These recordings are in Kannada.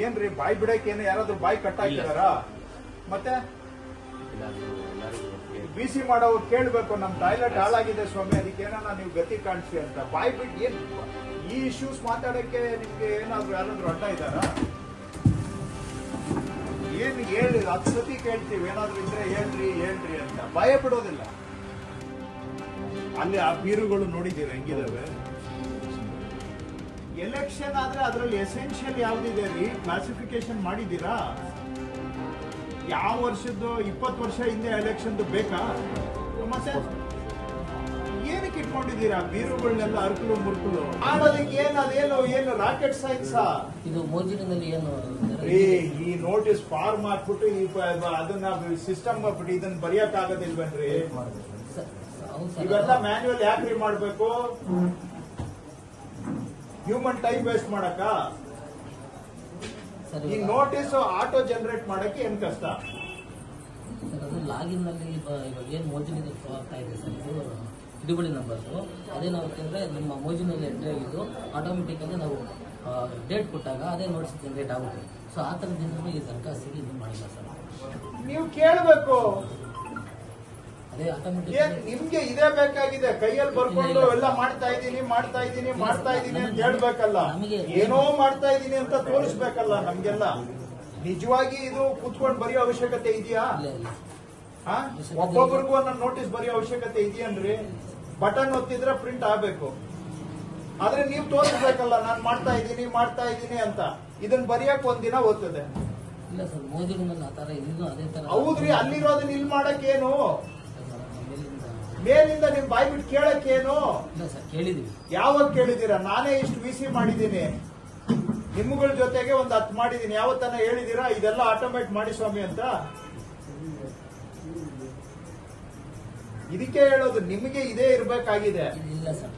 ಏನ್ರಿ ಬಾಯಿ ಬಿಡಕ್ಕೆ ಏನು ಯಾರಾದ್ರೂ ಬಾಯಿ ಕಟ್ಟಾಕಿದಾರ? ಮತ್ತೆ ಬಿಸಿ ಮಾಡೋರು ಕೇಳ್ಬೇಕು, ನಮ್ ಟಾಯ್ಲೆಟ್ ಹಾಳಾಗಿದೆ ಸ್ವಾಮಿ, ಅದಕ್ಕೇನ ನೀವು ಗತಿ ಕಾಣಿಸಿ ಅಂತ. ಬಾಯಿ ಬಿಟ್ಟು ಏನ್ ಈ ಇಶ್ಯೂಸ್ ಮಾತಾಡಕ್ಕೆ ನಿಮ್ಗೆ ಏನಾದ್ರು ಯಾರಾದ್ರೂ ಅಡ್ಡ ಇದ್ದಾರ? ಏನ್ ಹೇಳಿ 10 ಸತಿ ಕೇಳ್ತೀವಿ, ಏನಾದ್ರು ಇದ್ರೆ ಹೇಳ್ರಿ ಹೇಳ್ರಿ ಅಂತ. ಭಯ ಬಿಡೋದಿಲ್ಲ. ಅಲ್ಲಿ ಆ ಬೀರುಗಳು ನೋಡಿದೀರ ಹೆಂಗಿದಾವೆ? ಎಲೆಕ್ಷನ್ ಆದ್ರೆ ಅದ್ರಲ್ಲಿ ಎಸೆನ್ಷಿಯಲ್ ಯಾವ್ದಿದೆ ರೀ? ಕ್ಲಾಸಿಫಿಕೇಶನ್ ಮಾಡಿದೀರಾ? ಯಾವ ವರ್ಷದ್ದು? 20 ವರ್ಷ ಹಿಂದೆ ಎಲೆಕ್ಷನ್ ಬೇಕಾ? ಮತ್ತೆ ಏನಕ್ಕೆ ಇಟ್ಕೊಂಡಿದ್ದೀರಾ ಬೀರುಗಳನ್ನೆಲ್ಲ? ಅರ್ಕಲು ಮುರ್ಕಲು ಮಾಡೋದಕ್ಕೆ ಏನು ರಾಕೆಟ್ ಸೈನ್ಸ್? ಇದು ಮೋಜಿನಲ್ಲಿ ಏನು ಈ ನೋಟಿಸ್ ಫಾರ್ಮ್ ಹಾಕ್ಬಿಟ್ಟು ಅದನ್ನ ಸಿಸ್ಟಮ್ ಹಾಕ್ಬಿಟ್ಟು ಇದನ್ನ ಬರೆಯಕ್ ಆಗೋದಿಲ್ವೇನ್ರಿ? ಇವೆಲ್ಲ ಮ್ಯಾನ್ಯುವಲ್ ಯಾಕ್ರಿ ಮಾಡ್ಬೇಕು? ಹ್ಯೂಮನ್ ಟೈಮ್ ವೇಸ್ಟ್ ಮಾಡಕ? ಈ ನೋಟಿಸ್ ಆಟೋ ಜನರೇಟ್ ಮಾಡಕ್ಕೆ ಏನ್ ಕಷ್ಟ? ಅದು ಲಾಗಿನ್ ನಲ್ಲಿ ಇವಾಗ ಏನ್ ಮೋಜಿನಿಂದ ಶೋ ಆಗ್ತಾ ಇದೆ ಸರ್, ಇದು ಹಿಡುವಳಿ ನಂಬರ್. ಅದೇ ನಾವು ಯಾಕಂದ್ರೆ ನಮ್ಮ ಮೋಜಿನಲ್ಲಿ ಎಂಟ್ರಿ ಆಗಿದ್ದು ಆಟೋಮೆಟಿಕ್ ಆಗಿ ನಾವು ಡೇಟ್ ಕೊಟ್ಟಾಗ ಅದೇ ನೋಟಿಸ್ ಜನರೇಟ್ ಆಗುತ್ತೆ. ಸೊ ಆ ತರದಿಂದ ಈ ದರಖಾಸ್ತಿಗೆ ಇದು ಮಾಡಿಲ್ಲ ಸರ್. ನೀವು ಕೇಳಬೇಕು. ಅದೇ ಆಟೋಮೆಟಿಕ್ ನಿಮ್ಗೆ ಇದೇ ಬೇಕಾಗಿದೆ, ಕೈಯಲ್ಲಿ ಬರ್ಕೊಂಡು ಎಲ್ಲ ಮಾಡ್ತಾ ಇದ್ದೀನಿ ಅಂತ ಹೇಳ್ಬೇಕಲ್ಲ. ಏನೋ ಮಾಡ್ತಾ ಇದ್ದೀನಿ ಅಂತ ತೋರಿಸ್ಬೇಕಲ್ಲ ನಮ್ಗೆಲ್ಲ. ನಿಜವಾಗಿ ಇದು ಕುತ್ಕೊಂಡು ಬರೆಯೋ ಅವಶ್ಯಕತೆ ಇದೆಯಾ? ಒಬ್ಬೊಬ್ಬರಿಗೂ ಒಂದೊಂದು ನೋಟಿಸ್ ಬರೆಯೋ ಅವಶ್ಯಕತೆ ಇದೆಯನ್ರಿ? ಬಟನ್ ಒತ್ತಿದ್ರೆ ಪ್ರಿಂಟ್ ಆಗ್ಬೇಕು. ಆದ್ರೆ ನೀವು ತೋರಿಸ್ಬೇಕಲ್ಲ, ನಾನು ಮಾಡ್ತಾ ಇದ್ದೀನಿ ಅಂತ. ಇದನ್ನ ಬರೆಯಕ್ ಒಂದಿನ ಓದ್ತದೆ. ಇಲ್ಲ ಸರ್, ಮೋಜಿನಲ್ಲಿ ಆ ತರ ಇದು ಅದೇ ತರ. ಹೌದ್ರಿ, ಅಲ್ಲಿರೋದನ್ನ ಇಲ್ಲಿ ಮಾಡಕ್ಕೇನು? ಮೇಲಿಂದ ನಿಮ್ ಬಾಯ್ ಬಿಟ್ಟು ಕೇಳಕ್ಕೇನು? ಇಲ್ಲ ಸರ್, ಕೇಳಿದೀವಿ. ಯಾವಾಗ ಕೇಳಿದೀರಾ? ನಾನೇ ಇಷ್ಟು ವಿಸಿ ಮಾಡಿದ್ದೀನಿ, ನಿಮ್ಮಗಳ ಜೊತೆಗೆ ಒಂದು 10 ಮಾಡಿದ್ದೀನಿ. ಯಾವತ್ತನ ಹೇಳಿದೀರಾ ಇದೆಲ್ಲ ಆಟೋಮೇಟ್ ಮಾಡಿ ಸ್ವಾಮಿ ಅಂತ? ಇದಕ್ಕೆ ಹೇಳೋದು, ನಿಮಗೆ ಇದೇ ಇರ್ಬೇಕಾಗಿದೆ. ಇಲ್ಲ ಸರ್,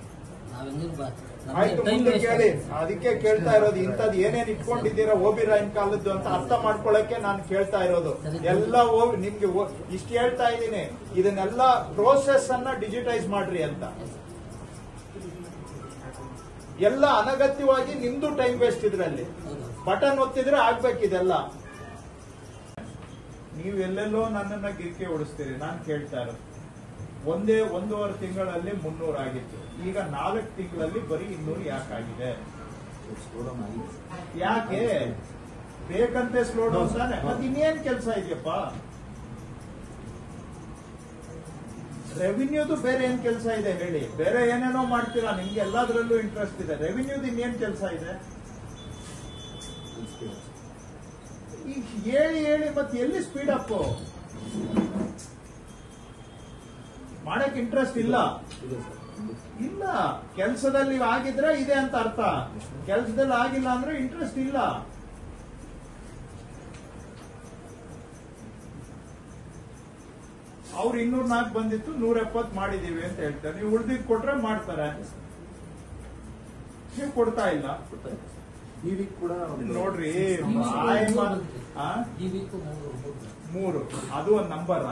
ಆಯ್ತು, ಮುಂದೆ ಕೇಳಿ. ಅದಕ್ಕೆ ಕೇಳ್ತಾ ಇರೋದು, ಇಂಥದ್ದು ಏನೇನ್ ಇಟ್ಕೊಂಡಿದ್ದೀರಾ ಓಬಿರಾಯನ್ ಕಾಲದ್ದು ಅಂತ ಅರ್ಥ ಮಾಡ್ಕೊಳಕ್ಕೆ ನಾನು ಕೇಳ್ತಾ ಇರೋದು. ಎಲ್ಲ ನಿಮ್ಗೆ ಇಷ್ಟು ಹೇಳ್ತಾ ಇದ್ದೀನಿ, ಇದನ್ನೆಲ್ಲ ಪ್ರೋಸೆಸ್ ಅನ್ನ ಡಿಜಿಟೈಸ್ ಮಾಡ್ರಿ ಅಂತ. ಎಲ್ಲ ಅನಗತ್ಯವಾಗಿ ನಿಮ್ದು ಟೈಮ್ ವೇಸ್ಟ್ ಇದ್ರಲ್ಲಿ. ಬಟನ್ ಒತ್ತಿದ್ರೆ ಆಗ್ಬೇಕಿದೆಲ್ಲ. ನೀವು ಎಲ್ಲೆಲ್ಲೋ ನನ್ನನ್ನ ಗಿರಿಕೆ ಓಡಿಸ್ತೀರಿ. ನಾನು ಕೇಳ್ತಾ ಇರೋದು, 1.5 ತಿಂಗಳಲ್ಲಿ 300 ಆಗಿತ್ತು. ಈಗ 4 ತಿಂಗಳಲ್ಲಿ ಬರೀ 200 ಯಾಕಾಗಿದೆ? ಯಾಕೆ ಬೇಕಂತೆ ಸ್ಲೋ ಡೌನ್ ತಾನೆ? ಮತ್ತೆ ಇನ್ನೇನ್ ಕೆಲಸ ಇದೆಯಪ್ಪ? ರೆವಿನ್ಯೂದು ಬೇರೆ ಏನ್ ಕೆಲಸ ಇದೆ ಹೇಳಿ? ಬೇರೆ ಏನೇನೋ ಮಾಡ್ತೀರಾ, ನಿಮ್ಗೆ ಎಲ್ಲದರಲ್ಲೂ ಇಂಟ್ರೆಸ್ಟ್ ಇದೆ. ರೆವಿನ್ಯೂದು ಇನ್ನೇನ್ ಕೆಲಸ ಇದೆ? ಈಗ ಹೇಳಿ ಮತ್ತೆ ಎಲ್ಲಿ ಸ್ಪೀಡ್ ಅಪ್? ಮಾಡಕ್ ಇಂಟ್ರೆಸ್ಟ್ ಇಲ್ಲ. ಕೆಲಸದಲ್ಲಿ ಆಗಿದ್ರೆ ಇದೆ ಅಂತ ಅರ್ಥ. ಕೆಲಸದಲ್ಲಿ ಆಗಿಲ್ಲ ಅಂದ್ರೆ ಇಂಟ್ರೆಸ್ಟ್ ಇಲ್ಲ. ಅವ್ರು 204 ಬಂದಿತ್ತು, 170 ಮಾಡಿದೀವಿ ಅಂತ ಹೇಳ್ತಾರೆ. ನೀವು ಉಳಿದಿದ್ ಕೊಟ್ರೆ ಮಾಡ್ತಾರೆ, ನೀವು ಕೊಡ್ತಾ ಇಲ್ಲ. ನೋಡ್ರಿ, 3 ಅದು ಒಂದ್ ನಂಬರ್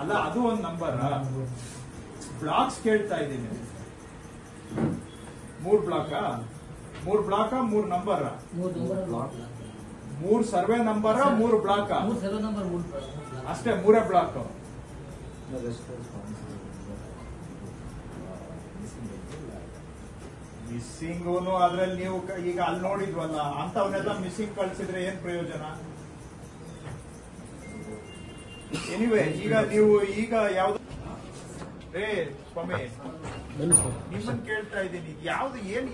ಅಲ್ಲ, ಅದು ಒಂದ್ ನಂಬರ್. ಬ್ಲಾಕ್ಸ್ ಕೇಳ್ತಾ ಇದ್ದೀನಿ. 3 block 3 number, 3 survey number, 3 block ಅಷ್ಟೇ. 3 ಬ್ಲಾಕ್. ಮಿಸ್ಸಿಂಗೂನು ಅದ್ರಲ್ಲಿ ನೀವು ಈಗ ಅಲ್ಲಿ ನೋಡಿದ್ವಲ್ಲ, ಅಂತವನ್ನೆಲ್ಲ ಮಿಸ್ಸಿಂಗ್ ಕಳ್ಸಿದ್ರೆ ಏನ್ ಪ್ರಯೋಜನ? ಎನಿವೆ, ಈಗ ನೀವು ಯಾವ್ದು ಸ್ವಾಮಿ ನಿಮ್ಮನ್ನ ಕೇಳ್ತಾ ಇದ್ದೀನಿ, ಯಾವ್ದು ಏನು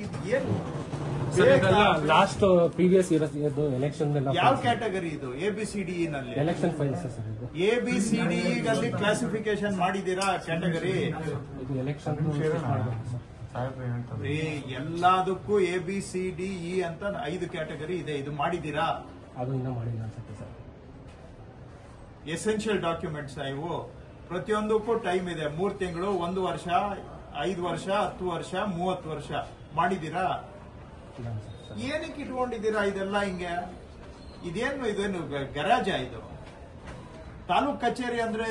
ಲಾಸ್ಟ್ ಪ್ರೀವಿಯಸ್ ಇರೋದು ಎಲೆಕ್ಷನ್ ಯಾವ ಕ್ಯಾಟಗರಿ ಇದು? ABCD ನಲ್ಲಿ ಎಲೆಕ್ಷನ್ ಫೈಲ್ಸ್ ಸರ್. ABCD ನಲ್ಲಿ ಕ್ಲಾಸಿಫಿಕೇಶನ್ ಮಾಡಿದೀರಾ ಕ್ಯಾಟಗರಿ? ಎಲೆಕ್ಷನ್ ಎಲ್ಲದಕ್ಕೂ ABCDE ಅಂತ 5 ಕ್ಯಾಟಗರಿ ಇದೆ. ಇದು ಮಾಡಿದೀರಾ? ಅದು ಇನ್ನೂ ಮಾಡಿಲ್ಲ ಅನ್ಸುತ್ತೆ ಸರ್. ಎಸೆನ್ಷಿಯಲ್ ಡಾಕ್ಯುಮೆಂಟ್ಸ್ ಇವು. ಪ್ರತಿಯೊಂದಕ್ಕೂ ಟೈಮ್ ಇದೆ. 3 ತಿಂಗಳು, 1 ವರ್ಷ, 5 ವರ್ಷ, 10 ವರ್ಷ, 30 ವರ್ಷ. ಮಾಡಿದೀರಾ? ಏನಕ್ಕೆ ಇಟ್ಕೊಂಡಿದ್ದೀರಾ ಇದೆಲ್ಲ ಹಿಂಗೆ? ಇದೇನು ಗರಾಜ ಇದು? ತಾಲೂಕ್ ಕಚೇರಿ ಅಂದ್ರೆ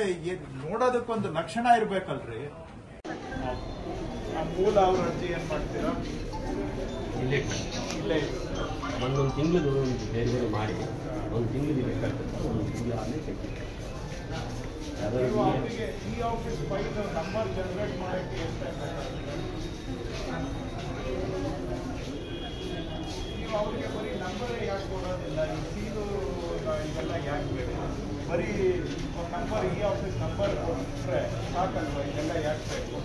ನೋಡೋದಕ್ಕೊಂದು ಲಕ್ಷಣ ಇರ್ಬೇಕಲ್ರಿ. ಮೂಲ ಅವ್ರ ಅರ್ಜಿ ಏನ್ ಮಾಡ್ತೀರಾ? ಇಲ್ಲೇ ಒಂದೊಂದು ತಿಂಗಳು ಬೇರೆ ಬೇರೆ ಮಾಡಿ ಒಂದು ತಿಂಗಳು ಬೇಕಾಗ್ತದೆ, ಒಂದು ತಿಂಗಳು ಆಮೇಲೆ ಕಟ್ಟಿ ಈ ಆಫೀಸ್ ಫೈಲ್ ನಂಬರ್ ಜನರೇಟ್ ಮಾಡೋಕ್ಕೆ ಎಷ್ಟು ನೀವು ಅವರಿಗೆ ಬರೀ ನಂಬರೇ ಯಾಕೆ ಕೊಡೋದಿಲ್ಲ, ಈ ಸೀಲು ಇದೆಲ್ಲ ಯಾಕೆ ಬೇಕು? ಬರೀ ನಂಬರ್ ಈ ಆಫೀಸ್ ನಂಬರ್ ಕೊಟ್ಟರೆ ಸಾಕಲ್ವ, ಇದೆಲ್ಲ ಯಾಕೆ ಬೇಕು?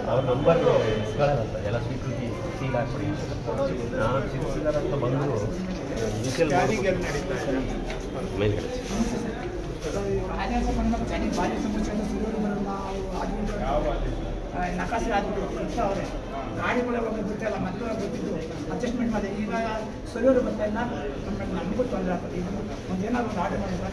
ಅವ್ರ ನಂಬರ್ ಇಸ್ಕೊಳ್ಳೋದಂತ ಎಲ್ಲ ಸ್ವೀಕೃತಿ ಸೀಲ್ ಹಾಕ್ಬಿಡಿ. ನಾನು ಸಿಕ್ಸಿದಾರ ಅಂತ ಬಂದು ಇನಿಷಿಯಲ್ ಸ್ಕ್ಯಾನಿಂಗ್ ಎಲ್ಲಿ ನಡೀತಾ ಇದೆ? ಮೇಲ್ಗಡೆ ಯಾವ ಆದೇಶ? ನಕಾಸೆ ಆಗ್ಬಿಟ್ಟು ಅವರೇ ಗಾಡಿಗಳ ಬಗ್ಗೆ ಗೊತ್ತಿಲ್ಲ, ಮತ್ತೆ ಗೊತ್ತಿದ್ದು ಅಡ್ಜಸ್ಟ್ಮೆಂಟ್ ಮಾಡಿ ಈಗ ಸರಿಯವರು ಬರ್ತಾ ಇಲ್ಲ, ನಮಗೂ ತೊಂದರೆ ಆಗ್ತದೆ. ಈಗ ಒಂದೇನಾದ್ರು ಒಂದು ಆರ್ಡರ್ ಮಾಡಿದ್ರೆ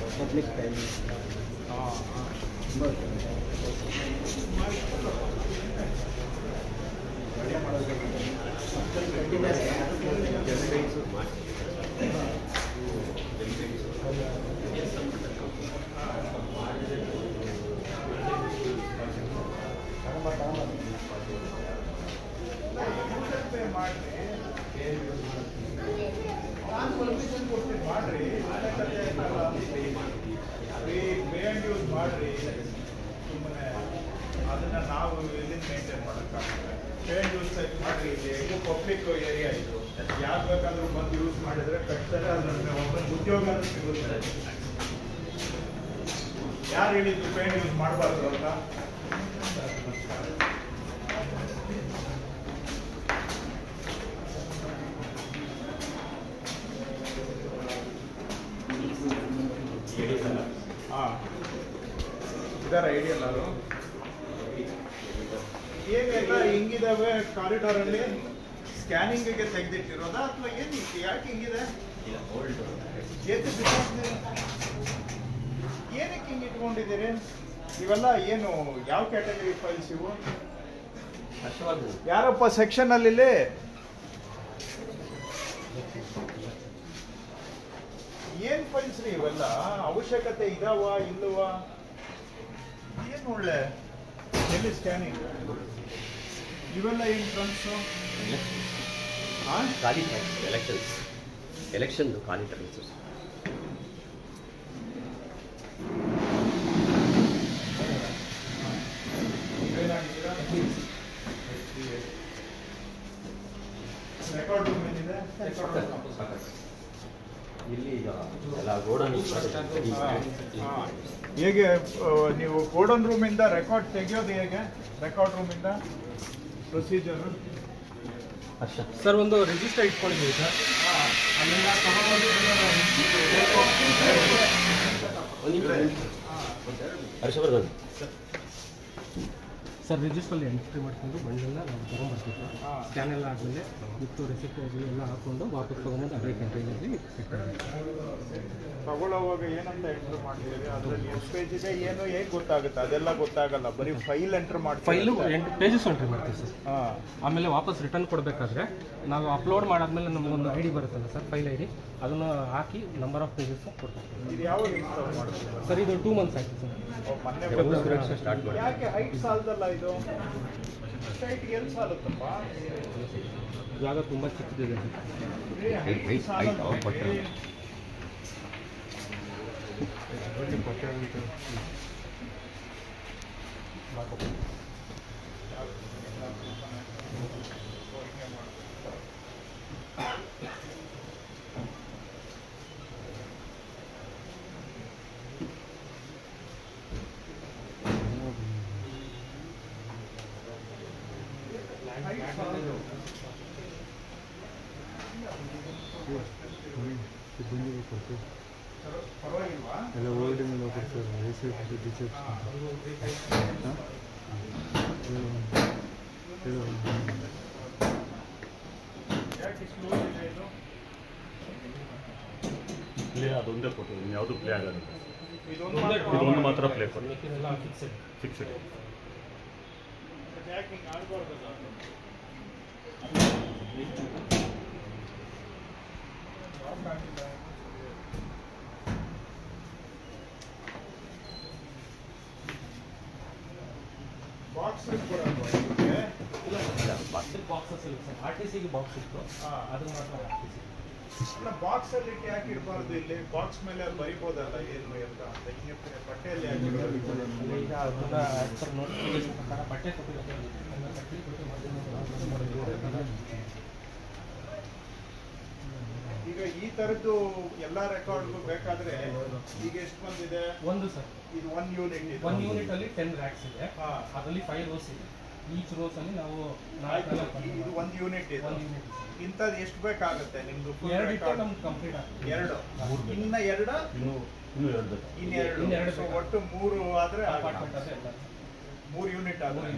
ಮಾಡ್ರಿ, ಯೂಸ್ ಮಾಡ್ರಿ. ಸುಮ್ಮನೆ ಅದನ್ನ ನಾವು ಎಲ್ಲಿ ಮೇಂಟೈನ್ ಮಾಡೋಕ್ಕಾಗುತ್ತೆ? ಪೇಂಟ್ ಯೂಸ್ ಮಾಡ್ರಿ. ಇದು ಪಬ್ಲಿಕ್ ಏರಿಯಾ, ಇದು ಯಾರು ಬೇಕಾದ್ರೂ ಬಂದು ಯೂಸ್ ಮಾಡಿದ್ರೆ ಕಟ್ತಾರೆ, ಅದ್ರ ಒಬ್ಬನ ಉದ್ಯೋಗ ಸಿಗುತ್ತೆ. ಯಾರು ಹೇಳಿದ್ದು ಪೇಂಟ್ ಯೂಸ್ ಮಾಡಬಾರ್ದು ಅಂತ? ಇದಾರ ಐಡಿಯಲ್ಲಾರು ಏನೆಲ್ಲ ಹಿಂಗಿದಾವೆ ಕಾರಿಡಾರ್ ಅಲ್ಲಿ? ಸ್ಕ್ಯಾನಿಂಗ್ಗೆ ತೆಗೆದಿಟ್ಟಿರೋದಾ ಅಥವಾ ಏನು? ಯಾಕೆ ಹಿಂಗಿದೆ? ಏನಕ್ಕೆ ಹಿಂಗೆ ಇಟ್ಕೊಂಡಿದ್ದೀರಿ? ಇವೆಲ್ಲ ಏನು, ಯಾವ ಕ್ಯಾಟಗರಿ ಫೈಲ್ಸ್ ಇವು? ಯಾರಪ್ಪ ಸೆಕ್ಷನ್ ಅಲ್ಲಿ? ಏನ್ ಫೈಲ್ಸ್ ರೀ ಇವೆಲ್ಲ? ಅವಶ್ಯಕತೆ ಇದಾವ ಇಲ್ಲವಾ? ಏನು ಒಳ್ಳೆ ಎಲ್ಲಿ ಸ್ಕ್ಯಾನಿಂಗ್? ಇವೆಲ್ಲ ಏನು ಟ್ರಾನ್ಸ್ಫರ್? ಖಾಲಿ ಎಲೆಕ್ಷನ್ ಖಾಲಿ ಟ್ರಾನ್ಸ್ಫರ್. ರೆಕಾರ್ಡ್ ರೂಮ್ ಏನಿದೆ? ಇಲ್ಲಿ ಈಗ ಎಲ್ಲ ಗೋಡನ್ ಹೇಗೆ ನೀವು ಗೋಡನ್ ರೂಮಿಂದ ರೆಕಾರ್ಡ್ ತೆಗೆಯೋದು ಹೇಗೆ? ರೆಕಾರ್ಡ್ ರೂಮಿಂದ ಪ್ರೊಸೀಜರು ಸರ್ ಒಂದು ರಿಜಿಸ್ಟರ್ ಇಟ್ಕೊಂಡಿದ್ದೀವಿ ಸರ್. ಅಲ್ಲೆಲ್ಲ ತಗೊಂಡು ಹರ್ಷವರ್ಧನ್ ಸರ್ ರಿಜಿಸ್ಟ್ರಲ್ಲಿ ಎಂಟ್ರಿ ಮಾಡ್ಕೊಂಡು ಬಂಡೆಲ್ಲ ನಾವು ತೊಗೊಂಡ್ಬರ್ತೀವಿ ಸರ್. ಸ್ಕ್ಯಾನ್ ಎಲ್ಲ ಆದಮೇಲೆ ವಿತ್ತು ರೆಸಿಪ್ಟ್ ಎಲ್ಲ ಹಾಕ್ಕೊಂಡು ವಾಪಸ್ ತೊಗೊಂಬಂದು ಅದೇ ಕಂಟೈನಲ್ಲಿ ತಗೊಳ್ಳೋವಾಗ ಏನಂತ ಎಂಟ್ರ್ ಮಾಡ್ತೀರಿ? ಅದರಲ್ಲಿ ಎಷ್ಟು ಪೇಜ್ ಇದೆ ಏನು ಹೇಗೆ ಗೊತ್ತಾಗುತ್ತೆ? ಅದೆಲ್ಲ ಗೊತ್ತಾಗಲ್ಲ, ಬರೀ ಫೈಲ್ ಎಂಟ್ರ್ ಮಾಡ್ತೀವಿ. ಫೈಲು 8 ಪೇಜಸ್ ಎಂಟ್ರಿ ಮಾಡ್ತೀವಿ ಸರ್. ಹಾಂ, ಆಮೇಲೆ ವಾಪಸ್ ರಿಟರ್ನ್ ಕೊಡಬೇಕಾದ್ರೆ ನಾವು ಅಪ್ಲೋಡ್ ಮಾಡಾದ್ಮೇಲೆ ನಮಗೊಂದು ಐ ಡಿ ಬರುತ್ತಲ್ಲ ಸರ್, ಫೈಲ್ ಐ ಡಿ, ಅದನ್ನು ಹಾಕಿ ನಂಬರ್ ಆಫ್ ಪೇಜಸ್ ಕೊಡ್ತೀವಿ. ಇದು ಯಾವಾಗ ಇನ್ಸ್ಟಾಲ್ ಮಾಡ್ತೀವಿ? ಸರ್ ಇದು 2 ಮಂತ್ಸ್ ಆಯ್ತು ಸರ್. ಮೊನ್ನೆ ಸ್ಟಾರ್ಟ್ ಮಾಡಿ. ಯಾಕೆ ಹೈಟ್ ಸಾಲದಲ್ಲ ಇದು? ಹೈಟ್ ಎಲ್ಲಿ ಸಾಲುತ್ತಪ್ಪ? ಜಾಗ ತುಂಬ ಚಿಕ್ಕದಿದೆ ಸರ್. ಪರವಾಗಿಲ್ವಾ? ಎಲ್ಲ ಓಲ್ಡಿಂಗ್ ಕೊಡ್ತಾರೆ ಯಾಕೆ ಸ್ಲೋ ಇದೆ ಇದು? ಪ್ಲೇ ಅದೊಂದೇ ಕೊಟ್ಟು ಯಾವುದು ಪ್ಲೇ ಆಗೋದಿಲ್ಲ. ಇದೊಂದು ಇದೊಂದು ಮಾತ್ರ ಪ್ಲೇ ಕೊಟ್ಟು ಮಿಕ್ಕಿದೆಲ್ಲ ಫಿಕ್ಸ್ಡ್. ಯಾಕೆ ಹಿಂಗೆ ಆಡ್ಬಾರ್ದಲ್ಲ? ಬಾಕ್ಸ್ ಕೊಡಲ್ವಾ ಇದಕ್ಕೆ? ಇಲ್ಲ ಸರ್, RTCಗೆ ಬಾಕ್ಸ್ ಇತ್ತು, ಅದು ಮಾತ್ರ RTC. ಅಲ್ಲ, ಬಾಕ್ಸ್ ಅಲ್ಲಿ ಇಟ್ಟು ಯಾಕೆ ಇಡಬಾರ್ದು? ಇಲ್ಲಿ ಬಾಕ್ಸ್ ಮೇಲೆ ಅಲ್ಲಿ ಬರಿಬೋದಲ್ಲ ಏನು ಅಂತ ಬಟ್ಟೆಯಲ್ಲಿ ಯಾಕೆ ಇಡೋದು? ಈಗ ಅದನ್ನ as per notification ಪ್ರಕಾರ ಬಟ್ಟೆ ಕೊಟ್ಟಿರೋದು ಈಗ ಈ ತರದ್ದು ಎಲ್ಲಾ ರೆಕಾರ್ಡ್ಗೂ ಬೇಕಾದ್ರೆ ಈಗ ಎಷ್ಟು ಬಂದಿದೆ? ಒಂದು ಸರ್, ಇದು 1 ಯೂನಿಟ್ ಇದೆ. 1 ಯೂನಿಟ್ ಅಲ್ಲಿ 10 ರ್ಯಾಕ್ಸ್ ಇದೆ, ಅದರಲ್ಲಿ 5 ರೋಸ್ ಇದೆ. ಈಚ್ ರೋಸ್ ಅಲ್ಲಿ ನಾವು ಇದು 1 ಯೂನಿಟ್ ಇದೆ. 1 ಯೂನಿಟ್ ಇಂಥದ್ದು ಎಷ್ಟು ಬೇಕಾಗುತ್ತೆ ನಿಮ್ದು? ಎರಡು ಇಟ್ಟು ನಮ್ಗೆ ಕಂಪ್ಲೀಟ್ ಆಗ್ತದೆ. 2 ಇನ್ನ 2 ಇನ್ನೂ ಎರಡು ಇನ್ನೆರಡು ಸೊ ಒಟ್ಟು 3 ಆದ್ರೆ ಅಪಾರ್ಟ್ಮೆಂಟ್ ಅದೇ ಎಲ್ಲ 3 ಯೂನಿಟ್ ಆದ್ರೆ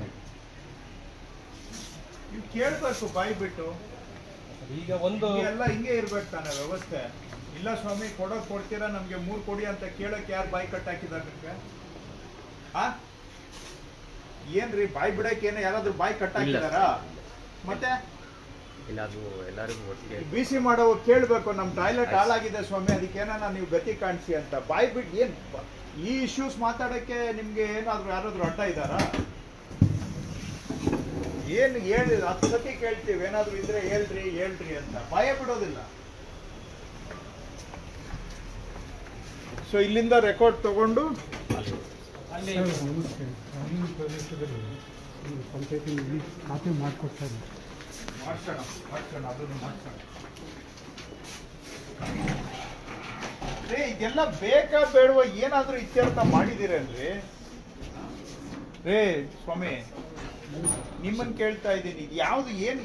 ನೀವು ಕೇಳ್ಬೇಕು ಬಾಯಿ ಬಿಟ್ಟು. ಈಗ ಒಂದು ಎಲ್ಲ ಹಿಂಗೆ ಇರ್ಬೇಕು ತಾನೆ ವ್ಯವಸ್ಥೆ. ಇಲ್ಲ ಸ್ವಾಮಿ ಕೊಡ್ತೀರಾ ನಮ್ಗೆ 3 ಕೊಡಿ ಅಂತ ಕೇಳಕ್ ಯಾರು ಬಾಯಿ ಕಟ್ ಹಾಕಿದಾರೆ ನಿಮ್ಗೆ? ಏನ್ರಿ ಬಾಯಿ ಬಿಡಕ್ಕೆ ಏನೋ ಯಾರಾದ್ರೂ ಬಾಯಿ ಕಟ್ ಹಾಕಿದಾರ? ಮತ್ತೆ ಇಲ್ಲ, ಅದು ಎಲ್ಲರಿಗೂ ಒಟ್ಟಿಗೆ ಬಿಸಿ ಮಾಡೋ ಕೇಳ್ಬೇಕು, ನಮ್ ಟಾಯ್ಲೆಟ್ ಹಾಳಾಗಿದೆ ಸ್ವಾಮಿ, ಅದಕ್ಕೇನ ನೀವು ಗತಿ ಕಾಣಿಸಿ ಅಂತ. ಬಾಯಿ ಬಿಟ್ಟು ಏನ್ ಈ ಇಶ್ಯೂಸ್ ಮಾತಾಡಕ್ಕೆ ನಿಮ್ಗೆ ಏನಾದ್ರು ಯಾರಾದ್ರೂ ಅಡ್ಡ ಇದ್ದಾರ? ಏನು ಹೇಳಿ 10 ಸತಿ ಕೇಳ್ತೀವಿ, ಏನಾದ್ರು ಇದ್ರೆ ಹೇಳ್ರಿ ಅಂತ. ಭಯ ಬಿಡೋದಿಲ್ಲ. ಸೊ ಇಲ್ಲಿಂದ ರೆಕಾರ್ಡ್ ತಗೊಂಡು ಅಲ್ಲಿ ಪಂಚಾಯತಿನಲ್ಲಿ ಖಾತೆ ಮಾಡಿಕೊಡ್ತಾರೆ. ಮಾಡ್ಸೋಣ ಅದನ್ನು ಮಾಡ್ಸೋಣ. ಇದೆಲ್ಲ ಬೇಕಾ ಬೇಡವ? ಏನಾದ್ರೂ ಇತ್ಯರ್ಥ ಮಾಡಿದಿರಲ್ರಿ? ರೇ ಸ್ವಾಮಿ, ನಿಮ್ಮನ್ ಕೇಳ್ತಾ ಇದ್ದೀನಿ, ಯಾವ್ದು ಏನ್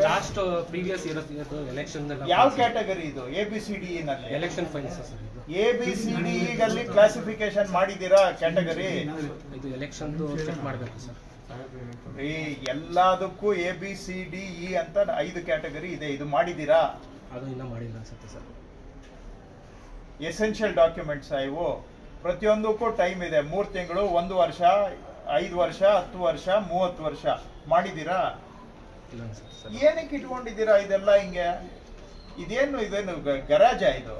ಲಾಸ್ಟ್ ಪ್ರೀವಿಯಸ್ ಇರೋದು ಎಲೆಕ್ಷನ್ ಯಾವ ಕ್ಯಾಟಗರಿ ಇದು? ABCD ನಲ್ಲಿ ಎಲೆಕ್ಷನ್ ಫೈನ್ಸ್ ಸರ್. ABCD ಅಲ್ಲಿ ಕ್ಲಾಸಿಫಿಕೇಶನ್ ಮಾಡಿದೀರಾ ಕ್ಯಾಟಗರಿ? ಇದು ಎಲೆಕ್ಷನ್ ಚೆಕ್ ಮಾಡಬೇಕು ಸರ್. ಎಲ್ಲದಕ್ಕೂ ABCDE ಅಂತ 5 ಕ್ಯಾಟಗರಿ ಇದೆ. ಇದು ಮಾಡಿದೀರಾ? ಅದು ಇನ್ನೂ ಮಾಡಿಲ್ಲ ಅನ್ಸುತ್ತೆ ಸರ್. ಎಸೆನ್ಷಿಯಲ್ ಡಾಕ್ಯುಮೆಂಟ್ಸ್ ಇವು. ಪ್ರತಿಯೊಂದಕ್ಕೂ ಟೈಮ್ ಇದೆ. 3 ತಿಂಗಳು, 1 ವರ್ಷ, 5 ವರ್ಷ, 10 ವರ್ಷ, 30 ವರ್ಷ. ಮಾಡಿದೀರಾ? ಇಲ್ಲ ಸರ್. ಏನಕ್ಕೆ ಇಟ್ಕೊಂಡಿದ್ದೀರಾ ಇದೆಲ್ಲ ಹಿಂಗೆ? ಇದೇನು ಗರಾಜ ಇದು?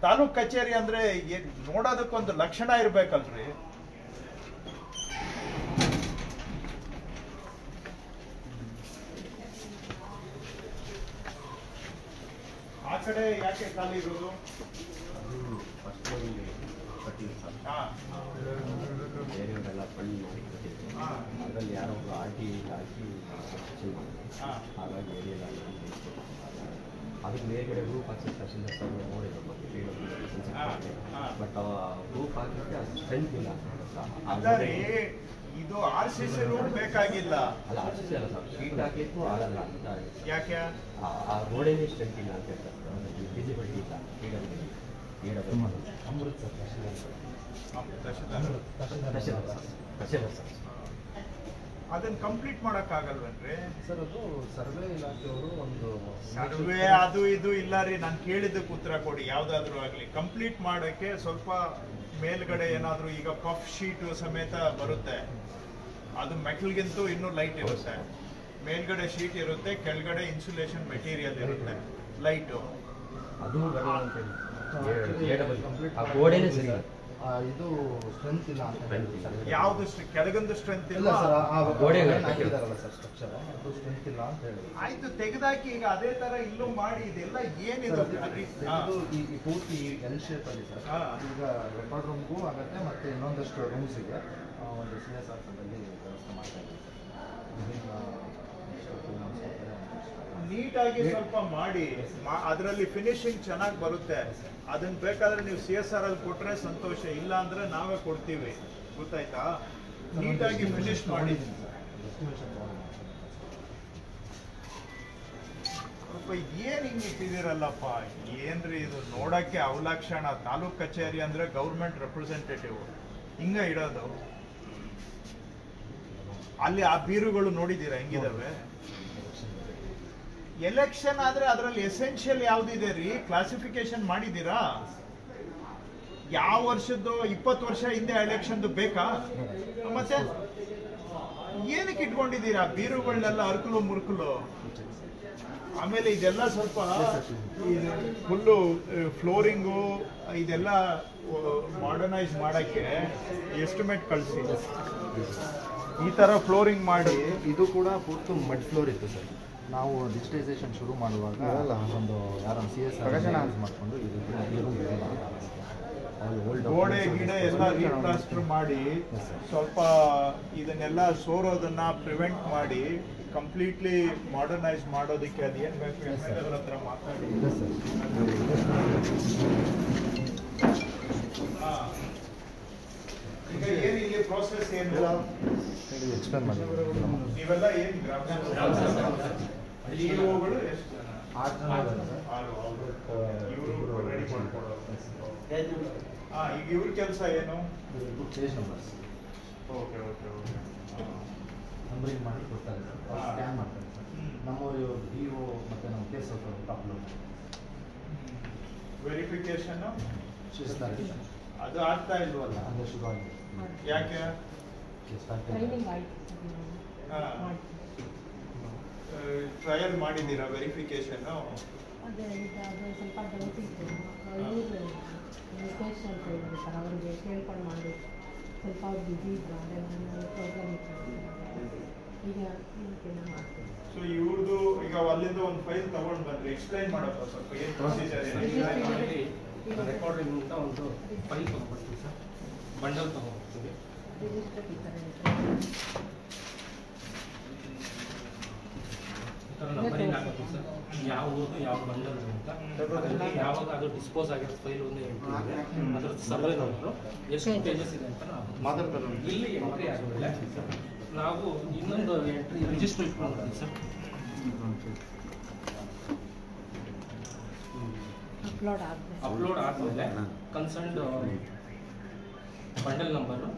ತಾಲೂಕ್ ಕಚೇರಿ ಅಂದ್ರೆ ನೋಡೋದಕ್ಕೊಂದು ಲಕ್ಷಣ ಇರ್ಬೇಕಲ್ರಿ? ಆ ಕಡೆ ಯಾಕೆ ಖಾಲಿ ಇರೋದು? ಬೇರೆಯವರೆಲ್ಲ ಫಂಡ್ ಮಾಡಿ ಕೊಟ್ಟಿದ್ರು. ಅದರಲ್ಲಿ ಯಾರೋ ಒಬ್ಬರು RT ಹಾಕಿ ಹಾಗಾಗಿ ಏರಿಯಲ್ಲ. ಅದಕ್ಕೆ ಮೇಲ್ಗಡೆ ಗ್ರೂಪ್ ಹಾಕಿ ತಹಶೀಲ್ದಾರ್ ಸರ್ ನೋಡಿದ್ರು, ಬಟ್ ಗ್ರೂಪ್ ಹಾಕಲಿಕ್ಕೆ ಅದು ಸ್ಟ್ರೆಂತ್ ಇಲ್ಲ. ಅಂದರೆ ಇದು RCC ರೂಟ್ ಬೇಕಾಗಿಲ್ಲ. ಅಲ್ಲ, RCC ಅಲ್ಲ ಸರ್, ಶೀಟ್ ಹಾಕ್ಲಿಕ್ಕೂ ಆಗಲ್ಲ ಅಂತ. ಯಾಕೆ? ಆ ರೋಡೇನೇ ಸ್ಟ್ರೆಂತ್ ಇಲ್ಲ ಅಂತ ಹೇಳ್ತಾರೆ. ವಿಸಿಬಿಲಿಟಿ ಇಲ್ಲ. Amrit sir, tahsildar sir. ಅದನ್ನ ಕಂಪ್ಲೀಟ್ ಮಾಡಕ್ಕಾಗಲ್ವೇನ್ರಿ ಸರ್? ಅದು ಸರ್ವೆ ಇಲಾಖೆಯವರು ಒಂದು ಸರ್ವೆ ಅದು ಇದು ಇಲ್ಲ ರೀ. ನಾನು ಕೇಳಿದ್ದಕ್ಕೆ ಉತ್ತರ ಕೊಡಿ. ಯಾವ್ದಾದ್ರು ಆಗ್ಲಿ ಕಂಪ್ಲೀಟ್ ಮಾಡಕ್ಕೆ ಸ್ವಲ್ಪ ಮೇಲ್ಗಡೆ ಏನಾದ್ರು ಈಗ ಪಫ್ ಶೀಟ್ ಸಮೇತ ಬರುತ್ತೆ. ಅದು ಮೆಟಲ್ಗಿಂತೂ ಇನ್ನೂ ಲೈಟ್ ಇರುತ್ತೆ. ಮೇಲ್ಗಡೆ ಶೀಟ್ ಇರುತ್ತೆ, ಕೆಳಗಡೆ ಇನ್ಸುಲೇಷನ್ ಮೆಟೀರಿಯಲ್ ಇರುತ್ತೆ, ಲೈಟು. ಅದು ಬರಲ್ಲ ಅಂತ ಹೇಳಿ ಗೋಡೆನೇ ಸರಿ ಇದು ಸ್ಟ್ರೆಂತ್ ಇಲ್ಲ ಅಂತ. ಯಾವ್ದು ಕೆಳಗೊಂದು ಸ್ಟ್ರೆಂತ್ ಇಲ್ಲ ಸರ್, ಆ ಗೋಡೆ ಹಾಕಿದಾರಲ್ಲ ಸರ್ ಸ್ಟ್ರಕ್ಚರ್, ಅದು ಸ್ಟ್ರೆಂತ್ ಇಲ್ಲ ಅಂತ ಹೇಳಿ. ಆಯ್ತು, ತೆಗೆದಾಕಿ. ಈಗ ಅದೇ ತರ ಇಲ್ಲೂ ಮಾಡಿ. ಇದೆಲ್ಲ ಏನಿದೆ? ಇದು ಈ ಪೂರ್ತಿ ಎಲ್ ಶೇಪ್ ಅಲ್ಲಿ ಸರ್. ಈಗ ರೆಕಾರ್ಡ್ ರೂಮ್ಗೂ ಆಗುತ್ತೆ, ಮತ್ತೆ ಇನ್ನೊಂದಷ್ಟು ರೂಮ್ಸಿಗೆ ಒಂದು CSR ಫಂಡಲ್ಲಿ ವ್ಯವಸ್ಥೆ ಮಾಡ್ತಾ ಇದ್ದೀವಿ ಸರ್. ನೀಟಾಗಿ ಸ್ವಲ್ಪ ಮಾಡಿ. ಅದರಲ್ಲಿ ಫಿನಿಶಿಂಗ್ ಚೆನ್ನಾಗಿ ಬರುತ್ತೆ. ಅದನ್ನ ಬೇಕಾದ್ರೆ ನೀವು CSR ಅಲ್ಲಿ ಕೊಟ್ರೆ ಸಂತೋಷ, ಇಲ್ಲ ಅಂದ್ರೆ ನಾವೇ ಕೊಡ್ತೀವಿ. ಗೊತ್ತಾಯ್ತಾ? ನೀಟಾಗಿ ಫಿನಿಶ್ ಮಾಡಿ. ಸ್ವಲ್ಪ ಏನ್ ಹಿಂಗ್ ಇಟ್ಟಿದ್ದೀರಲ್ಲಪ್ಪ? ಏನ್ರಿ ಇದು? ನೋಡಕ್ಕೆ ಅವಲಕ್ಷಣ. ತಾಲೂಕ್ ಕಚೇರಿ ಅಂದ್ರೆ ಗೌರ್ಮೆಂಟ್ ರೆಪ್ರೆಸೆಂಟೇಟಿವ್ ಹಿಂಗ ಇಡೋದು. ಅಲ್ಲಿ ಆ ಬೀರುಗಳು ನೋಡಿದೀರಾ ಹೆಂಗಿದಾವೆ? ಎಲೆಕ್ಷನ್ ಆದ್ರೆ ಅದರಲ್ಲಿ ಎಸೆನ್ಷಿಯಲ್ ಯಾವ್ದಿದೆ ರೀ? ಕ್ಲಾಸಿಫಿಕೇಶನ್ ಮಾಡಿದೀರಾ? ಯಾವ ವರ್ಷದ್ದು? 20 ವರ್ಷ ಹಿಂದೆ ಎಲೆಕ್ಷನ್ದು ಬೇಕಾ? ಮತ್ತೆ ಏನಕ್ಕೆ ಇಟ್ಕೊಂಡಿದ್ದೀರಾ ಬೀರುಗಳನ್ನೆಲ್ಲ? ಅರ್ಕಲು ಮುರ್ಕಲು. ಆಮೇಲೆ ಇದೆಲ್ಲ ಸ್ವಲ್ಪ ಫುಲ್ಲು ಫ್ಲೋರಿಂಗು ಇದೆಲ್ಲ ಮಾಡರ್ನೈಸ್ ಮಾಡಕ್ಕೆ ಎಸ್ಟಿಮೇಟ್ ಕಳಿಸಿ. ಈ ಥರ ಫ್ಲೋರಿಂಗ್ ಮಾಡಿ ಇದು ಕೂಡ ಪೂರ್ತಿ ಮಡ್ ಫ್ಲೋರ್ ಇತ್ತು ಸರ್. ನಾವು ಡಿಜಿಟೈಸೇಷನ್ ಶುರು ಮಾಡುವಾಗ ಒಂದು ಯಾರೋ CS ಯೂಸ್ ಮಾಡಿಕೊಂಡು ಗೋಡೆ ಗಿಡ ಎಲ್ಲ ರೀಪ್ಲಾಸ್ಟರ್ ಮಾಡಿ ಸ್ವಲ್ಪ ಇದನ್ನೆಲ್ಲ ಸೋರೋದನ್ನ ಪ್ರಿವೆಂಟ್ ಮಾಡಿ ಕಂಪ್ಲೀಟ್ಲಿ ಮಾಡರ್ನೈಸ್ ಮಾಡೋದಕ್ಕೆ ಅದೇನು ಬೇಕು MLA ಹತ್ರ ಮಾತಾಡಿ. ಈಗ ಏನಿದೆ ಪ್ರೋಸೆಸ್ ಏನು ಎಕ್ಸ್ಪ್ಲೇನ್ ಮಾಡಿ. ನೀವೆಲ್ಲ ಏನು DOಗಳು ಎಷ್ಟು ಜನ? 6 ಜನ ಇದ್ದಾರೆ ಸರ್. ಇವರು ರೆಡಿ ಮಾಡ್ಕೊಳ್ಳೋದು. ಈಗ ಇವ್ರ ಕೆಲಸ ಏನು? Page numbers okay okay okay. Numbering ಮಾಡಿ ಕೊಡ್ತಾರೆ ಸರ್. ಅವ್ರು ಸ್ಕ್ಯಾನ್ ಮಾಡ್ತಾರೆ ಸರ್. ನಮ್ಮವರು DO ಮತ್ತು ನಮ್ಮ ಕೇಸ್ ಅಪ್ಲೋಡ್ ವೆರಿಫಿಕೇಶನ್ ಶಿಸ್ತಾರೆ ಸರ್. ಅದು ಆಗ್ತಾ ಇಲ್ವಲ್ಲ? ಅಂದರೆ ಶುರು ಆಗಿದೆ. ಯಾಕೆ? ಟ್ರಯಲ್ ಮಾಡಿದ್ದೀರಾ ವೆರಿಫಿಕೇಶನ್? ಅದೇ ಈಗ ಅದು ಸ್ವಲ್ಪ ಡೌಟ್ ಇತ್ತು. ಇವರು ಪೇಷಂಟ್ ಇದ್ದಾರೆ ಸರ್, ಅವರಿಗೆ ಕೇಳ್ಕೊಂಡು ಮಾಡಬೇಕು. ಸ್ವಲ್ಪ ಅವ್ರು ಬಿಸಿ ಇದ್ರು, ಅದೇ ನಾನು ಪ್ರೋಗ್ರಾಮ್ ಇತ್ತು. ಈಗ ಇದಕ್ಕೆಲ್ಲ ಮಾಡ್ತೀನಿ. ಸೊ ಇವ್ರದ್ದು ಈಗ ಅಲ್ಲಿಂದ ಒಂದು ಫೈಲ್ ತಗೊಂಡು ಬಂದ್ರೆ ಎಕ್ಸ್ಪ್ಲೈನ್ ಮಾಡಪ್ಪ ಸ್ವಲ್ಪ ಏನು ಪ್ರೊಸೀಜರ್ ರೆಕಾರ್ಡಿಂಗ್ ಅಂತ ಒಂದು ಫೈಲ್ ತೊಗೊಂಡ್ಬರ್ತೀವಿ ಸರ್, ಬಂಡಲ್ ತೊಗೊಂಡ್ಬರ್ತೀವಿ. ರಿಜಿಸ್ಟರ್ ಈ ಥರ ಈ ಥರ ನಂಬರಿಂಗ್ ಹಾಕೋತೀವಿ ಸರ್, ಯಾವ ಊರು ಯಾವ ಬಂಡಲ್ ಅಂತ. ಅದರಲ್ಲಿ ಯಾವಾಗ ಅದು ಡಿಸ್ಪೋಸ್ ಆಗಿರೋ ಫೈಲ್ ಒಂದು ಎಂಟ್ರಿ ಇದೆ, ಅದರದ್ದು ಸರ್ವೆ ನಂಬರು ಎಷ್ಟು ಪೇಜಸ್ ಇದೆ ಅಂತ ನಾವು ಇಲ್ಲಿ ಎಂಟ್ರಿ ಆಗೋದಿಲ್ಲ. ನಾವು ಇನ್ನೊಂದು ಎಂಟ್ರಿ ರಿಜಿಸ್ಟರ್ ಇಟ್ಕೊಂಡಿರ್ತೀವಿ ಸರ್. ಅಪ್ಲೋಡ್ ಆದಮೇಲೆ concerned bundle number,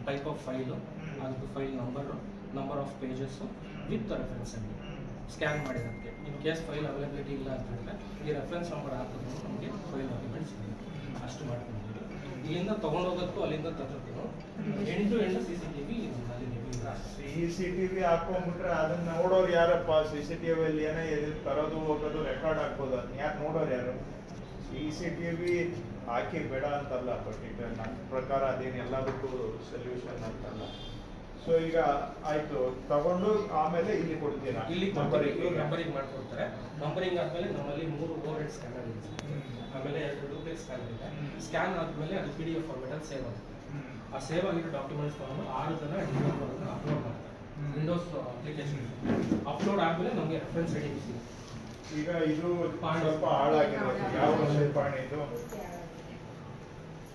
type of file, ಅದು file number, number of pages with reference ಆಗಿ ಸ್ಕ್ಯಾನ್ ಮಾಡಿರೋದಕ್ಕೆ. ಇನ್ ಕೇಸ್ ಫೈಲ್ ಅವೈಲಬಿಲಿಟಿ ಇಲ್ಲ ಅಂತಂದರೆ ಈ ರೆಫರೆನ್ಸ್ ನಂಬರ್ ಹಾಕಿದ್ರು ನಮಗೆ ಫೈಲ್ ಡಾಕ್ಯುಮೆಂಟ್ಸ್ ಅಷ್ಟು ಮಾಡ್ಕೊಂಡಿದ್ದೀವಿ. ಇಲ್ಲಿಂದ ತೊಗೊಂಡೋಗೋದಕ್ಕೂ ಅಲ್ಲಿಂದ ತರೋದಕ್ಕೂ ಎಂಟು CCTV CCTV ಹಾಕೊಂಡ್ಬಿಟ್ರೆ ಅದನ್ನ ನೋಡೋರು ಯಾರಪ್ಪ? CCTVಯಲ್ಲಿ ಏನೇ ತರೋದು ಹೋಗೋದು ರೆಕಾರ್ಡ್ ಹಾಕೋದು, ಅದನ್ನ ಯಾರು ನೋಡೋರು ಯಾರು? CCTV ಹಾಕಿ ಬೇಡ ಅಂತಲ್ಲ, ಬಟ್ ಈಗ ನನ್ನ ಪ್ರಕಾರ ಅದೇನು ಎಲ್ಲದಕ್ಕೂ ಸೊಲ್ಯೂಷನ್ ಅಂತಲ್ಲ. ಸೊ ಈಗ ಆಯ್ತು, ತಗೊಂಡು ಆಮೇಲೆ ಇಲ್ಲಿ ಕೊಡ್ತೀರಾ? ಇಲ್ಲಿ ನಂಬರಿಂಗ್ ಮಾಡ್ಕೊಡ್ತಾರೆ. ನಂಬರಿಂಗ್ ಆದ್ಮೇಲೆ ನಮ್ಮಲ್ಲಿ 3 ಓವರ್ಹೆಡ್ ಸ್ಕ್ಯಾನರ್ ಇದೆ, ಆಮೇಲೆ 2 ಡೂಪ್ಲೆಕ್ಸ್ ಸ್ಕ್ಯಾನರ್ ಇದೆ. ಸ್ಕ್ಯಾನ್ ಆದ್ಮೇಲೆ ಅದು PDF ಫಾರ್ಮೆಟಲ್ಲಿ ಸೇವ್ ಆಗುತ್ತೆ. ಆ ಸೇವ್ ಆಗಿರೋ ಡಾಕ್ಯುಮೆಂಟ್ಸ್ ತಗೊಂಡು 6 ಜನ ಡಿವೈಡರ್ನ ಅಪ್ಲೋಡ್ ಮಾಡ್ತಾರೆ ವಿಂಡೋಸ್ ಅಪ್ಲಿಕೇಶನ್. ಅಪ್ಲೋಡ್ ಆದ್ಮೇಲೆ ನಮಗೆ ರೆಫರೆನ್ಸ್ ರೆಡಿ ಸಿಗುತ್ತೆ. ಈಗ ಇದು ಸ್ವಲ್ಪ ಹಾಳಾಗಿರೋದು ಯಾವ ವರ್ಷದ ಪಾಣಿ? ಇದು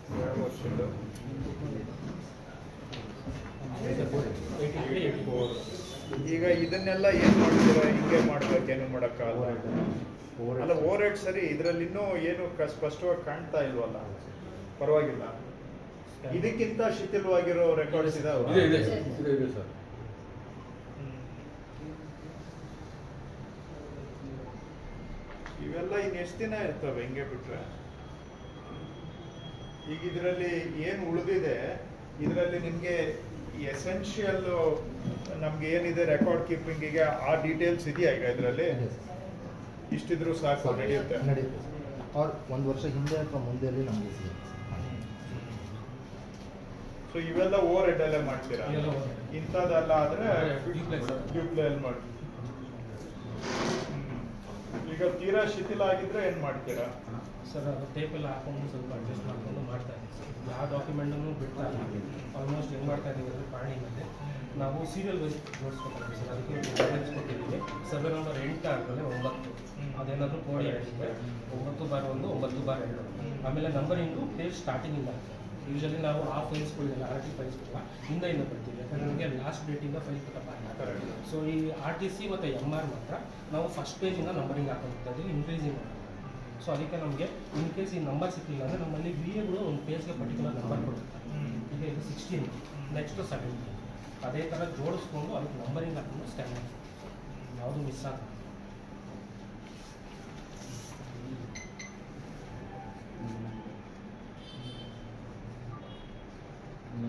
2 ವರ್ಷದ್ದು. ಈಗ ಇದನ್ನೆಲ್ಲ ಏನ್ ಮಾಡ್ತೀರಾ? ಹಿಂಗೆ ಮಾಡ್ಬೇಕೇನು ಮಾಡಕ್ಕಾಗಲ್ಲ. ಅಲ್ಲ ಓವರ್ ಹೆಡ್ ಸರಿ, ಇದ್ರಲ್ಲಿ ಇನ್ನೂ ಏನು ಸ್ಪಷ್ಟವಾಗಿ ಕಾಣ್ತಾ ಇಲ್ವಲ್ಲ? ಪರವಾಗಿಲ್ಲ. ಇದಕ್ಕಿಂತ ಶಿಥಿಲವಾಗಿರೋ ರೆಕಾರ್ಡ್ಸ್ ಇದಾವೆ? ಇದೆ ಸರ್. ಇವೆಲ್ಲ ಇನ್ನು ಎಷ್ಟು ದಿನ ಇರ್ತವೆ ಹಿಂಗೆ ಬಿಟ್ರೆ? ಈಗ ಇದರಲ್ಲಿ ಏನು ಉಳಿದಿದೆ, ಇದರಲ್ಲಿ ನಿಮಗೆ ಎಸೆನ್ಷಿಯಲ್ ನಮ್ಗೆ ಏನಿದೆ ರೆಕಾರ್ಡ್ ಕೀಪಿಂಗಿಗೆ ಆ ಡೀಟೇಲ್ಸ್ ಇದೆಯಾ ಈಗ ಇದರಲ್ಲಿ? ಇಷ್ಟಿದ್ರು ಸಾಕು, ನಡೆಯುತ್ತೆ? ಅವ್ರು 1 ವರ್ಷ ಹಿಂದೆ ಅಥವಾ ಮುಂದೆ ನಮಗೆ ಸಿಗುತ್ತೆ. ಸೊ ಇವೆಲ್ಲ ಓವರ್ ಹೆಡ್ ಅಲ್ಲೇ ಮಾಡ್ತೀರಾ? ಇಂಥದ್ದೆಲ್ಲ ಆದ್ರೆ ಡ್ಯೂಪ್ಲೇಲ್ ಮಾಡಿ. ಈಗ ತೀರಾ ಶಿಥಿಲ ಆಗಿದ್ರೆ ಏನ್ ಮಾಡ್ತೀರಾ ಸರ್? ಅದು ಟೇಪೆಲ್ಲ ಹಾಕೊಂಡು ಸ್ವಲ್ಪ ಅಡ್ಜಸ್ಟ್ ಮಾಡ್ಕೊಂಡು ಮಾಡ್ತಾ ಇದ್ದೀವಿ ಸರ್. ಯಾವ ಡಾಕ್ಯುಮೆಂಟನ್ನು ಬಿಡ್ತಾ ಇಲ್ಲ. ಆಲ್ಮೋಸ್ಟ್ ಹೆಂಗೆ ಮಾಡ್ತಾ ಇದ್ದೀವಿ ಅಂದರೆ ಪಾಣಿನಲ್ಲಿ ನಾವು ಸೀರಿಯಲ್ ವೈಸ್ ಜೋಡಿಸ್ಕೊತೀವಿ ಸರ್. ಅದಕ್ಕೆ ಗೈಡೆನ್ಸ್ ಕೊಟ್ಟಿದ್ದೀವಿ. ಸರ್ವೆ ನಂಬರ್ 8 ಆದಮೇಲೆ 9, ಅದೇನಾದರೂ ಕೋಡಿ ಆಗಿದ್ರೆ 9/1, 9/2. ಆಮೇಲೆ ನಂಬರಿಂಗು ಪೇಜ್ ಸ್ಟಾರ್ಟಿಂಗಿಂದ. ಯೂಶಲಿ ನಾವು ಆ ಫೈಲ್ಸ್ಗಳಿಗೆಲ್ಲ RT ಫೈಲ್ಸ್ಗಳ ಹಿಂದೆಯಿಂದ ಬರ್ತೀವಿ, ಯಾಕಂದರೆ ನಮಗೆ ಲಾಸ್ಟ್ ಡೇಟಿಂದ ಫೈಲ್ ಪಿಕಪ್ ಆಗಿಲ್ಲ. ಸೊ ಈ RTC ಮತ್ತು MR ಮಾತ್ರ ನಾವು ಫಸ್ಟ್ ಪೇಜಿಂದ ನಂಬರಿಂಗ್ ಹಾಕೊಂಡಿರ್ತಾ ಇದ್ದೀವಿ, ಇನ್ಕ್ರೀಸಿಂಗ್. ಸೊ ಅದಕ್ಕೆ ನಮಗೆ ಇನ್ ಕೇಸ್ ಈ ನಂಬರ್ ಸಿಕ್ಕಿಲ್ಲ ಅಂದರೆ ನಮ್ಮಲ್ಲಿ VAಗಳು ಒಂದು ಪೇಜ್ಗೆ ಪರ್ಟಿಕ್ಯುಲರ್ ನಂಬರ್ ಕೊಡ್ತಾರೆ. ಈಗ ಇದು 16, ನೆಕ್ಸ್ಟ್ 17. ಅದೇ ಥರ ಜೋಡಿಸ್ಕೊಂಡು ಅದಕ್ಕೆ ನಂಬರಿಂಗ್ ಹಾಕೊಂಡು ಸ್ಕ್ಯಾನ್ ಮಾಡ್ತೀವಿ, ಯಾವುದು ಮಿಸ್ ಆಗ್ತದೆ.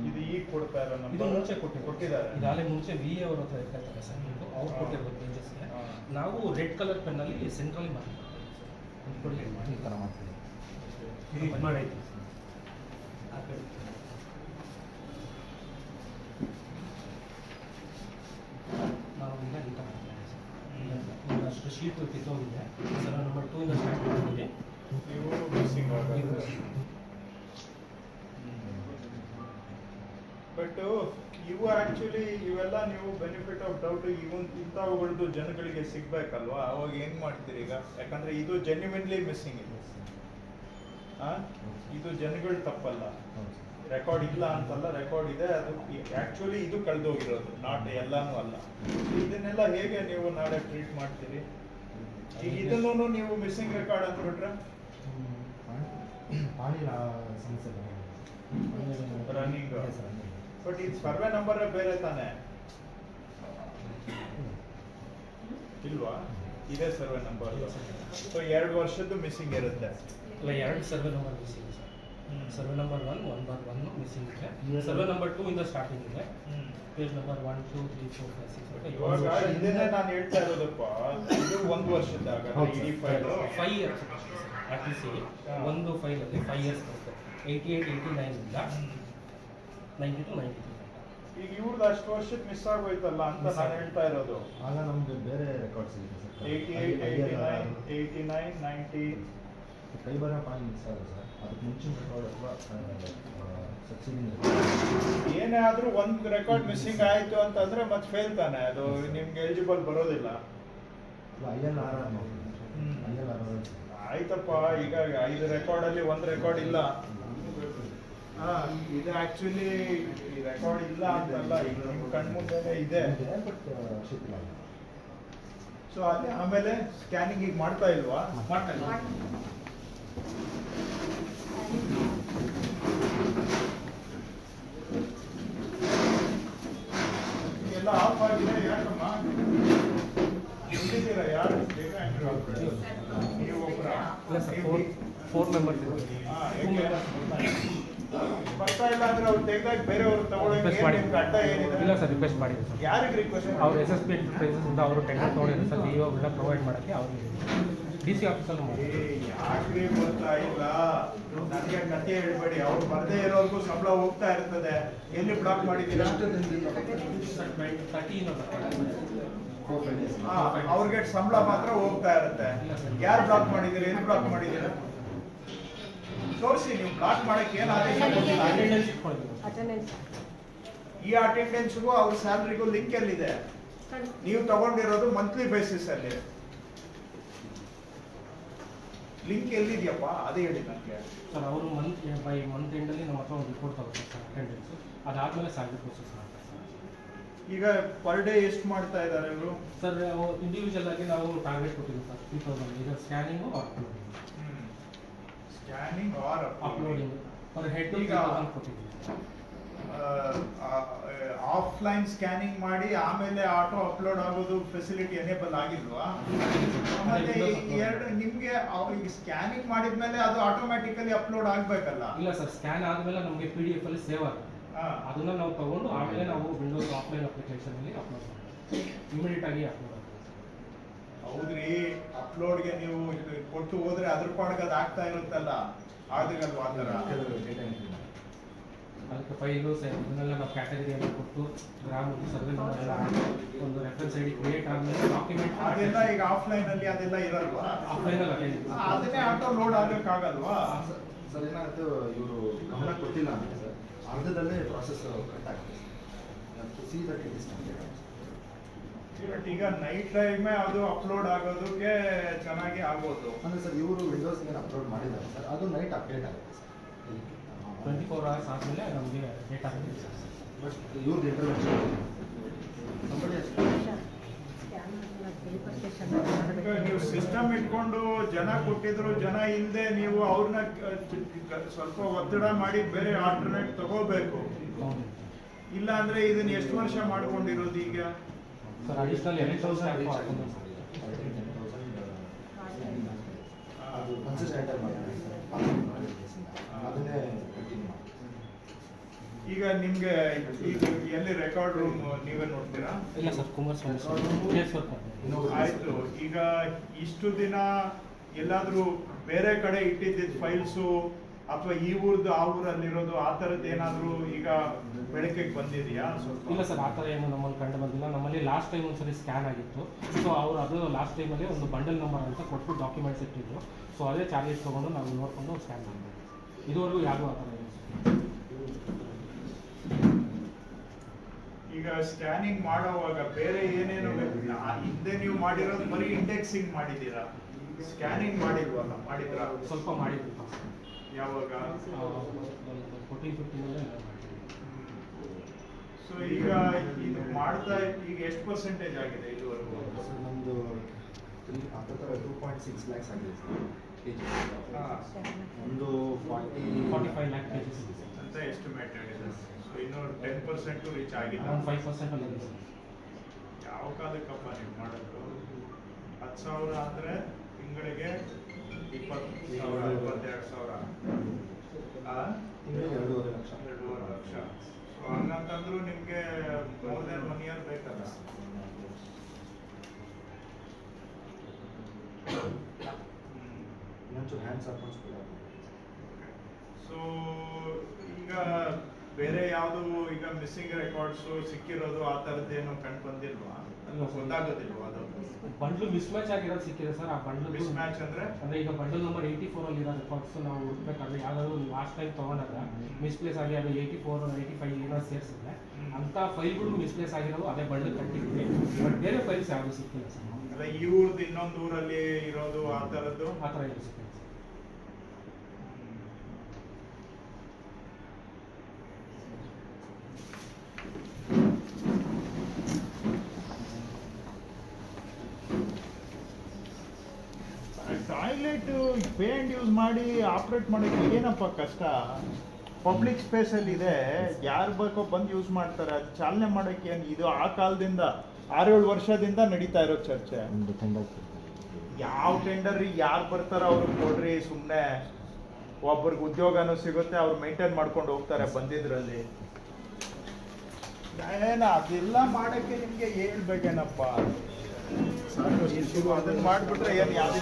ಇದು ಈಗ ಕೊಡ್ತಾ ಇರೋ ಇದು ಮುಂಚೆ ಕೊಟ್ಟಿದ್ದಾರೆ. ಇದಾಗಲೇ ಮುಂಚೆ VA ಅವ್ರ ಹತ್ರ ಇರ್ತಾರೆ ಸರ್. ಅವ್ರು ಕೊಟ್ಟಿರ್ಬೋದು ಪೇಜಸ್ಗೆ. ನಾವು ರೆಡ್ ಕಲರ್ ಪೆನ್ನಲ್ಲಿ ಸೆಂಟ್ರಲ್ಲಿ ಮಾಡ್ತೀವಿ. ಈ ಥರ ಮಾಡ್ತೀವಿ. ಇದು ಮಾಡೈತಿ ಆ ಕಡೆ ಶೀಟ್ ಕಿತ್ತೋಗಿದೆ. ಸರ್ವೆ ನಂಬರ್ 2 ಇಂದ ಸ್ಟಾರ್ಟ್ ಮಾಡಿದ್ದೀವಿ. ಇವು ಮಿಸ್ಸಿಂಗ್ ಆಗೋದು. ಬಟ್ ಇವು ಆಕ್ಚುಲಿ ಇವೆಲ್ಲ ನೀವು ಬೆನಿಫಿಟ್ ಆಫ್ ಡೌಟ್ ಇಂಥವುಗಳದ್ದು ಜನಗಳಿಗೆ ಸಿಗ್ಬೇಕಲ್ವಾ? ಅವಾಗ ಏನ್ ಮಾಡ್ತೀರಿ ಈಗ? ಯಾಕಂದ್ರೆ ಇದು ಜೆನ್ಯುನ್ಲಿ ಮಿಸ್ಸಿಂಗ್ ಇದೆ. ಇದು ಜನಗಳ ತಪ್ಪಲ್ಲ, ರೆಕಾರ್ಡ್ ಇಲ್ಲ ಅಂತಲ್ಲ, ರೆಕಾರ್ಡ್ ಇದೆ. ಅದು ಆಕ್ಚುಲಿ ಇದು ಕಳೆದೋಗಿರೋದು, ನಾಟ್ ಎಲ್ಲಾನು ಅಲ್ಲ. ಇದನ್ನೆಲ್ಲ ಹೇಗೆ ನೀವು ನಾಳೆ ಟ್ರೀಟ್ ಮಾಡ್ತೀರಿ? ಈಗ ಇದನ್ನು ನೀವು ಮಿಸ್ಸಿಂಗ್ ರೆಕಾರ್ಡ್ ಅಂದ್ಬಿಟ್ರೆ ರನ್ನಿಂಗ್. ಬಟ್ ಇದು ಸರ್ವೆ ನಂಬರ್ ಬೇರೆ ತಾನೆ ಇಲ್ವಾ? ಇದೇ ಸರ್ವೆ ನಂಬರ್. ಸೊ 2 ವರ್ಷದ್ದು ಮಿಸ್ಸಿಂಗ್ ಇರುತ್ತೆ. ಅಲ್ಲ, 2 survey number missing sir. Survey number 1 missing ಇದೆ. ಸರ್ವೆ ನಂಬರ್ 2 ಇಂದ ಸ್ಟಾರ್ಟಿಂಗ್ ಇದೆ. ಪೇಜ್ ನಂಬರ್ 1 2 3 4 5 6 ಇವಾಗ ಇದನ್ನೇ ನಾನು ಹೇಳ್ತಾ ಇರೋದಪ್ಪ. ಇದು 1 ವರ್ಷದಾಗ ಇಡೀ ಫೈಲ್ 5 ಇಯರ್ಸ್ RTC ಒಂದು ಫೈಲ್ ಅಲ್ಲಿ 5 ಇಯರ್ಸ್ ಬರುತ್ತೆ. 88 89 ಇಂದ 90 to 93. ಈಗ ಇವ್ರದ್ದು ಅಷ್ಟು ವರ್ಷಕ್ಕೆ ಮಿಸ್ ಆಗೋಯ್ತಲ್ಲ ಅಂತ ನಾನು ಹೇಳ್ತಾ ಇರೋದು. ಆಗ ನಮ್ಗೆ ಬೇರೆ ರೆಕಾರ್ಡ್ಸ್ ಇದೆ ಸರ್. 88 89 90 ಕೈ ಬರೋ ಪಾಯಿಂಟ್ ಮಿಸ್ ಆಗುತ್ತೆ ಸರ್. ಅದಕ್ಕೆ ಮುಂಚಿನ ರೆಕಾರ್ಡ್ ಅಥವಾ ಸಬ್ಸಿಡಿ ಏನೇ ಆದ್ರೂ ಒಂದು ರೆಕಾರ್ಡ್ ಮಿಸ್ಸಿಂಗ್ ಆಯ್ತು ಅಂತಂದ್ರೆ ಮತ್ತೆ ಫೇಲ್ ತಾನೆ, ಅದು ನಿಮ್ಗೆ ಎಲಿಜಿಬಲ್ ಬರೋದಿಲ್ಲ. ILRR ಆಯ್ತಪ್ಪ. ಈಗ 5 ರೆಕಾರ್ಡ್ ಅಲ್ಲಿ 1 ರೆಕಾರ್ಡ್ ಇಲ್ಲ. ಇದು ಆಕ್ಚುಲಿ ಈ ರೆಕಾರ್ಡ್ ಇಲ್ಲ ಅಂತಲ್ಲ, ಈಗ ನಿಮ್ ಕಣ್ಮುಂದೆನೆ ಇದೆ. ಸೊ ಅದೇ ಆಮೇಲೆ ಸ್ಕ್ಯಾನಿಂಗ್ ಈಗ ಮಾಡ್ತಾ ಇಲ್ವಾ? ಮಾಡ್ತಾ ಇಲ್ಲ. ಎಲ್ಲ ಆಫ್ ಆಗಿದೆ. ಯಾಕಮ್ಮ ಇಲ್ಲಿದ್ದೀರಾ? ಯಾರು ನೀವು ಒಬ್ಬರ? ಇಲ್ಲ ಸರ್, 4 ಮೆಂಬರ್ಸ್ ಬರ್ತಾ ಇಲ್ಲ ಅಂದ್ರೆ ಅವ್ರು ತೆಗೆದಾಗ ಬೇರೆಯವರು ತಗೊಳ್ಳೋಕೆ ಅಡ್ಡ ಏನಿದೆ? ಇಲ್ಲ ಸರ್, ರಿಕ್ವೆಸ್ಟ್ ಮಾಡಿದ್ರು ಸರ್. ಯಾರಿಗೆ ರಿಕ್ವೆಸ್ಟ್? ಅವ್ರು SSB ಎಂಟರ್ಪ್ರೈಸಸ್ ಇಂದ ಅವರು ಟೆಂಡರ್ ತಗೊಂಡಿದ್ರು ಸರ್. DOಗಳನ್ನ ಪ್ರೊವೈಡ್ ಮಾಡೋಕ್ಕೆ ಅವ್ರಿಗೆ DC ಆಫೀಸಲ್ಲಿ ಮಾಡಿ. ಯಾಕ್ರಿ ಬರ್ತಾ ಇಲ್ಲ? ನನಗೆ ಕಥೆ ಹೇಳ್ಬೇಡಿ. ಅವ್ರು ಬರ್ದೇ ಇರೋರ್ಗೂ ಸಂಬಳ ಹೋಗ್ತಾ ಇರ್ತದೆ. ಎಲ್ಲಿ ಬ್ಲಾಕ್ ಮಾಡಿದ್ದೀರಾ? ಅವ್ರಿಗೆ ಸಂಬಳ ಮಾತ್ರ ಹೋಗ್ತಾ ಇರುತ್ತೆ. ಯಾರು ಬ್ಲಾಕ್ ಮಾಡಿದ್ದೀರಾ? ಎಲ್ಲಿ ಬ್ಲಾಕ್ ಮಾಡಿದ್ದೀರಾ? ತೋರಿಸಿ. ನೀವು ಬ್ಲಾಕ್ ಮಾಡಕ್ಕೆ ಏನು ಆದೇಶ ಕೊಟ್ಟಿಲ್ಲ? ಈ ಅಟೆಂಡೆನ್ಸ್ಗೂ ಅವ್ರ ಸ್ಯಾಲರಿಗೂ ಲಿಂಕ್ ಎಲ್ಲಿದೆ? ನೀವು ತಗೊಂಡಿರೋದು ಮಂತ್ಲಿ ಬೇಸಿಸ್ ಅಲ್ಲಿ. ಲಿಂಕ್ ಎಲ್ಲಿದೆಯಪ್ಪ? ಅದೇ ಹೇಳಿ ನನಗೆ ಸರ್. ಅವರು ಮಂತ್ ಎಂಡಲ್ಲಿ ನಮ್ಮ ಹತ್ರ ಒಂದು ರಿಪೋರ್ಟ್ ತಗೋತಾರೆ ಸರ್, ಅಟೆಂಡೆನ್ಸ್. ಅದಾದ್ಮೇಲೆ ಸ್ಯಾಲರಿ ಪ್ರೊಸೆಸ್ ಮಾಡ್ತಾರೆ ಸರ್. ಈಗ ಪರ್ ಡೇ ಎಷ್ಟು ಮಾಡ್ತಾ ಇದ್ದಾರೆ ಇವರು? ಸರ್ ಇಂಡಿವಿಜುವಲ್ ಆಗಿ ನಾವು ಟಾರ್ಗೆಟ್ ಕೊಟ್ಟಿದ್ದೀವಿ ಸರ್, 3000. ಈಗ scanning scanning or uploading per head ಈಗ ಕೊಟ್ಟಿದ್ದೀವಿ. ಆಫ್ಲೈನ್ ಸ್ಕ್ಯಾನಿಂಗ್ ಮಾಡಿ ಆಮೇಲೆ ಆಟೋ ಅಪ್ಲೋಡ್ ಆಗೋದು ಫೆಸಿಲಿಟಿ ಎನೇಬಲ್ ಆಗಿಲ್ವಾ? ಮತ್ತೆ ನಿಮ್ಗೆ ಸ್ಕ್ಯಾನಿಂಗ್ ಮಾಡಿದ್ಮೇಲೆ ಅದು ಆಟೋಮ್ಯಾಟಿಕಲಿ ಅಪ್ಲೋಡ್ ಆಗ್ಬೇಕಲ್ಲ? ಇಲ್ಲ ಸರ್, ಸ್ಕ್ಯಾನ್ ಆದ್ಮೇಲೆ ನಮಗೆ PDF ಅಲ್ಲಿ ಸೇವ್ ಆಗುತ್ತೆ. ಅದನ್ನ ನಾವು ತಗೊಂಡು ಆಮೇಲೆ ನಾವು ವಿಂಡೋಸ್ ಆಫ್ಲೈನ್ ಅಪ್ಲಿಕೇಶನ್ ಅಲ್ಲಿ ಅಪ್ಲೋಡ್ ಮಾಡ್ತೀವಿ. ಇಮಿಡಿಯೇಟ್ ಆಗಿ ಅಪ್ಲೋಡ್ ಆಗ್ತದೆ. ಹೌದ್ರಿ, ಅಪ್ಲೋಡ್ಗೆ ನೀವು ಕೊಟ್ಟು ಹೋದ್ರೆ ಅದ್ರ ಪಾಡ್ಗೆ ಅದು ಆಗ್ತಾ ಇರುತ್ತಲ್ಲ, ಆಗಲ್ವಾ ಆ ಥರ? ಅದಕ್ಕೆ ಫೈಲು ಇದನ್ನೆಲ್ಲ ನಾವು ಕ್ಯಾಟಗರಿಯಲ್ಲಿ ಕೊಟ್ಟು ಗ್ರಾಮ ಸರ್ವೆ ನಂಬರ್ ಒಂದು ರೆಫರೆನ್ಸ್ ID ಕ್ರಿಯೇಟ್ ಆದ್ಮೇಲೆ ಡಾಕ್ಯುಮೆಂಟ್ ಅದೆಲ್ಲ ಈಗ ಆಫ್ಲೈನ್ ಅಲ್ಲಿ ಅದೆಲ್ಲ ಇರಲ್ವಾ? ಆಫ್ಲೈನ್ ಅಲ್ಲಿ ಅದನ್ನೇ ಆಟೋ ಲೋಡ್ ಆಗಕ್ಕಾಗಲ್ವಾ? ಸರ್ ಏನಾಗುತ್ತೆ, ಇವರು ಗಮನ ಕೊಟ್ಟಿಲ್ಲ ಅಂತ ಸರ್, ಅರ್ಧದಲ್ಲೇ ಪ್ರಾಸೆಸ್ ಕಟ್ ಆಗ್ತದೆ. ಈಗ ನೈಟ್ ಟೈಮೇ ಅದು ಅಪ್ಲೋಡ್ ಆಗೋದಕ್ಕೆ ಚೆನ್ನಾಗಿ ಆಗೋದು. ಅಂದರೆ ಸರ್ ಇವರು ವಿಂಡೋಸ್ಗೆ ಅಪ್ಲೋಡ್ ಮಾಡಿದ್ದಾರೆ ಸರ್, ಅದು ನೈಟ್ ಅಪ್ಡೇಟ್ ಆಗುತ್ತೆ ಸರ್. 24 hours ಆದಮೇಲೆ ನಮಗೆ ಡೇಟಾ ಸಿಗುತ್ತೆ ಸರ್. ಬಟ್ ಇವ್ರದ್ದು ಇಂಟರ್ವೆನ್ಷನ್ ಈಗ ನೀವು ಸಿಸ್ಟಮ್ ಇಟ್ಕೊಂಡು ಜನ ಕೊಟ್ಟಿದ್ರು, ಜನ ಇಲ್ಲದೆ ನೀವು ಅವ್ರನ್ನ ಸ್ವಲ್ಪ ಒತ್ತಡ ಮಾಡಿ ಬೇರೆ ಆಲ್ಟರ್ನೇಟ್ ತಗೋಬೇಕು. ಇಲ್ಲ ಅಂದ್ರೆ ಇದನ್ನ ಎಷ್ಟು ವರ್ಷ ಮಾಡ್ಕೊಂಡಿರೋದು ಈಗ? ಸರ್ ಅಡಿಷನಲ್ 8,000 ಅದು ಕನ್ಸಿಸ್ಟೆಂಟ್ ಆಗಿ ಮಾಡಿದ್ದಾರೆ ಅದನ್ನೇ ಕಂಟಿನ್ಯೂ ಮಾಡಿ. ಈಗ ನಿಮ್ಗೆ ಇದು ಎಲ್ಲಿ ರೆಕಾರ್ಡ್ ರೂಮ್ ನೀವೇ ನೋಡ್ತೀರಾ? ಇಲ್ಲ ಸರ್, ಕುಮಾರಸ್ವಾಮಿ ಆಯ್ತು. ಈಗ ಇಷ್ಟು ದಿನ ಎಲ್ಲಾದ್ರೂ ಬೇರೆ ಕಡೆ ಇಟ್ಟಿದ್ದ ಫೈಲ್ಸು ಅಥವಾ ಈ ಊರ್ದು ಆ ಊರಲ್ಲಿರೋದು ಆ ಥರದ್ದು ಏನಾದರೂ ಈಗ ಬೆಳಕಿಗೆ ಬಂದಿದೆಯಾ? ಇಲ್ಲ ಸರ್, ಆ ಥರ ಏನು ನಮ್ಮಲ್ಲಿ ಕಂಡು ಬಂದಿಲ್ಲ. ನಮ್ಮಲ್ಲಿ ಲಾಸ್ಟ್ ಟೈಮ್ ಒಂದ್ಸರಿ ಸ್ಕ್ಯಾನ್ ಆಗಿತ್ತು. ಸೊ ಅವರು ಅದು ಲಾಸ್ಟ್ ಟೈಮಲ್ಲಿ ಒಂದು ಬಂಡಲ್ ನಂಬರ್ ಅಂತ ಕೊಟ್ಟು ಡಾಕ್ಯುಮೆಂಟ್ಸ್ ಇಟ್ಟಿದ್ರು. ಸೊ ಅದೇ ಚಾರ್ಜಸ್ ತೊಗೊಂಡು ನಾವು ನೋಡಿಕೊಂಡು ಸ್ಕ್ಯಾನ್ ಮಾಡಿದ್ವಿ. ಇದುವರೆಗೂ ಯಾರಿಗೂ ಆ ಥರ ಇಲ್ಲ. ಈಗ ಸ್ಕ್ಯಾನಿಂಗ್ ಮಾಡುವಾಗ ಬೇರೆ ಏನೇನು ಹಿಂದೆ ನೀವು ಮಾಡಿರೋದು ಬರೀ ಇಂಡೆಕ್ಸಿಂಗ್ ಮಾಡಿದ್ದೀರಾ, ಸ್ಕ್ಯಾನಿಂಗ್ ಮಾಡಿಲ್ವಲ್ಲ? ಮಾಡಿದ್ರಾ? ಸ್ವಲ್ಪ ಮಾಡಿದ್ವಿ. ಯಾವಾಗ? 14-15 ಸೊ ಈಗ ಇದು ಮಾಡ್ತಾ ಈಗ ಎಷ್ಟು ಪರ್ಸೆಂಟೇಜ್ ಆಗಿದೆ ಇದುವರೆಗೂ? ನಮ್ಮದು 2.6 lakhs ಆಗಿದೆ ಸರ್. ಒಂದು 45 lakh pages ಇದೆ ಅಂತ ಎಸ್ಟಿಮೇಟೆಡ್ ಇದೆ. ಸೊ ಇನ್ನೂ 10% ರೀಚ್ ಆಗಿದೆ. 5% ಅಲ್ಲಿ ಇದೆ ಸರ್. ಯಾವ ಕಾಲಕ್ಕಪ್ಪ ನೀವು ಮಾಡೋದು? 10,000 ಅಂದರೆ ತಿಂಗಳಿಗೆ 20,000 22,000 ತಿಂಗಳಿಗೆ 2.5 ಲಕ್ಷ. 2.5 ಲಕ್ಷ. ಸೊ ಹಂಗಂತಂದ್ರೂ ನಿಮಗೆ ಮೋರ್ ದೆನ್ 1 year ಬೇಕಲ್ಲ? ಇನ್ನೊಂಚೂರು ಹ್ಯಾಂಡ್ಸ್ ಹಾಕೊಂಡು ಕೂಡ. ಸೊ ಈಗ ಬೇರೆ ಯಾವುದು ಈಗ ಮಿಸ್ಸಿಂಗ್ ರೆಕಾರ್ಡ್ಸು ಸಿಕ್ಕಿರೋದು ಆ ಥರದ್ದೇನು ಕಂಡು ಬಂದಿಲ್ವಾ? ಗೊತ್ತಾಗೋದಿಲ್ವಾ? ಅದು ಬಂಡ್ಲು ಮಿಸ್ ಮ್ಯಾಚ್ ಆಗಿರೋದು ಸಿಕ್ಕಿದೆ ಸರ್. ಆ ಬಂಡ್ಲು ಮಿಸ್ ಮ್ಯಾಚ್ ಅಂದರೆ ಈಗ ಬಂಡಲ್ ನಂಬರ್ 84 ಅಲ್ಲಿ ಇರೋ ರೆಕಾರ್ಡ್ಸ್ ನಾವು ಹುಡುಕ್ಬೇಕಾದ್ರೆ ಯಾವ್ದಾದ್ರು ಲಾಸ್ಟ್ ಟೈಮ್ ತೊಗೊಂಡಾಗ ಮಿಸ್ಪ್ಲೇಸ್ ಆಗಿ ಅದು 84 85 ಏನೋ ಸೇರಿಸಿದ್ರೆ ಅಂತ ಫೈಲ್ಗಳು ಮಿಸ್ಪ್ಲೇಸ್ ಆಗಿರೋದು ಅದೇ ಬಂಡಲ್ ಕಟ್ಟಿದ್ವಿ. ಬಟ್ ಬೇರೆ ಫೈಲ್ಸ್ ಯಾವುದು ಸಿಕ್ಕಿಲ್ಲ ಸರ್. ಅಲ್ಲ, ಈ ಊರ್ದು ಇನ್ನೊಂದು ಊರಲ್ಲಿ ಇರೋದು ಆ ಥರದ್ದು ಆ ಥರ ಏನು ಸಿಕ್ಕಿಲ್ಲ ಸರ್. ಟಾಯ್ಲೆಟ್ ಪೇಂಟ್ ಯೂಸ್ ಮಾಡಿ ಆಪ್ರೇಟ್ ಮಾಡೋಕ್ಕೆ ಏನಪ್ಪ ಕಷ್ಟ? ಪಬ್ಲಿಕ್ ಸ್ಪೇಸಲ್ಲಿ ಇದೆ, ಯಾರು ಬೇಕೋ ಬಂದು ಯೂಸ್ ಮಾಡ್ತಾರೆ. ಅದು ಚಾಲನೆ ಮಾಡೋಕ್ಕೆ ಏನು? ಇದು ಆ ಕಾಲದಿಂದ 6-7 ವರ್ಷದಿಂದ ನಡೀತಾ ಇರೋ ಚರ್ಚೆ. ಯಾವ ಟೆಂಡರ್ ಯಾರು ಬರ್ತಾರೋ ಅವ್ರಿಗೆ ಕೊಡ್ರಿ, ಸುಮ್ಮನೆ ಒಬ್ಬರಿಗೆ ಉದ್ಯೋಗನೂ ಸಿಗುತ್ತೆ, ಅವ್ರು ಮೇಂಟೈನ್ ಮಾಡ್ಕೊಂಡು ಹೋಗ್ತಾರೆ ಬಂದಿದ್ರಲ್ಲಿ. ಏನ ಅದೆಲ್ಲ ಮಾಡೋಕ್ಕೆ ನಿಮಗೆ ಹೇಳ್ಬೇಕೇನಪ್ಪ? ಸಾಕು, ಅದನ್ನ ಮಾಡಿಬಿಟ್ರೆ ಏನು ಯಾರು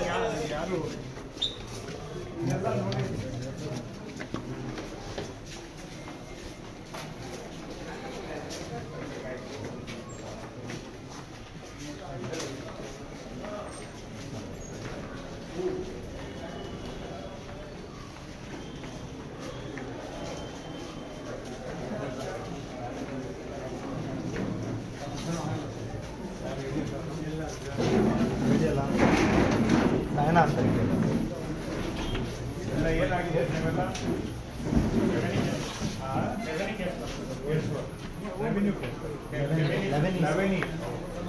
ಇದೆಲ್ಲ ನೋಡಿ. ನಯನ ಅಂತ ಎಲ್ಲ ಏನಾಗಿದೆ ನೀವೆಲ್ಲ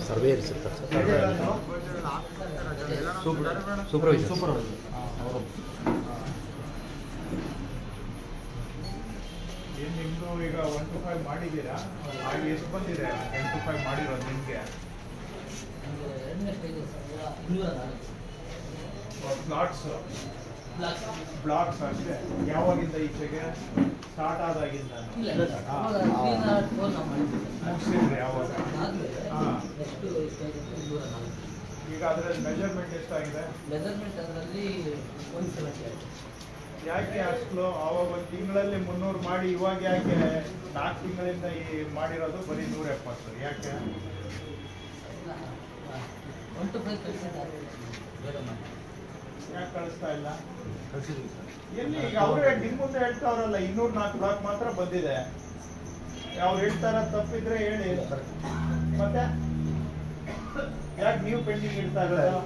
ಸರ್ವೇರ್ ಸೂಪರ್ವೈಸರ್ ಏನು ನಿಮ್ಮದು ಈಗ 1 to 5 ಮಾಡಿದ್ದೀರಾ? ಆಗ ಎಷ್ಟು ಬಂದಿದೆ 10 to 5 ಮಾಡಿರೋದು ನಿಮಗೆ? ಎರಡನೇ ಸ್ಟೇಜ್ ಸರ್ 204 ಬ್ಲಾಕ್ಸ್ ಅಷ್ಟೇ. ಯಾವಾಗಿಂದ ಈಚೆಗೆ ಸ್ಟಾರ್ಟ್ ಆದಾಗಿಂದ ಇಲ್ಲ ಅವಾಗ 304 ನಾವು ಮಾಡಿದ್ವಿ ಮುಗಿಸಿದ್ರೆ ಯಾವಾಗ? ಆದ್ಮೇಲೆ ಹಾಂ. ಎಷ್ಟು ಸ್ಟೇಜ್ 204. ಈಗ ಅದರಲ್ಲಿ ಮೆಜರ್ಮೆಂಟ್ ಎಷ್ಟಾಗಿದೆ? ಮೆಜರ್ಮೆಂಟ್ ಅದರಲ್ಲಿ 170 ಆಯಿತು. ಯಾಕೆ ಅಷ್ಟು? ಆವಾಗ ಒಂದು ತಿಂಗಳಲ್ಲಿ 300 ಮಾಡಿ, ಇವಾಗ ಯಾಕೆ 4 ತಿಂಗಳಿಂದ ಈ ಮಾಡಿರೋದು ಬರೀ 170? ಯಾಕೆ? 1 to 5 ಕಳಿಸಿದ್ದಾರೆ ಬೇರೆ ಮಾಡಿ. ಯಾಕೆ ಕಳಿಸ್ತಾ ಇಲ್ಲ? ಕಳಿಸಿದ್ವಿ ಸರ್. ಎಲ್ಲಿ ಈಗ ಅವರೇ ನಿಮ್ಮ ಮುಂದೆ ಹೇಳ್ತಾವ್ರಲ್ಲ 204 ಬ್ಲಾಕ್ ಮಾತ್ರ ಬಂದಿದೆ. ಅವ್ರು ಹೇಳ್ತಾರ ತಪ್ಪಿದ್ರೆ ಹೇಳಿ. ಮತ್ತೆ ಯಾಕೆ ನೀವು ಪೆಂಡಿಂಗ್ ಇಡ್ತಾ ಇರೋದು?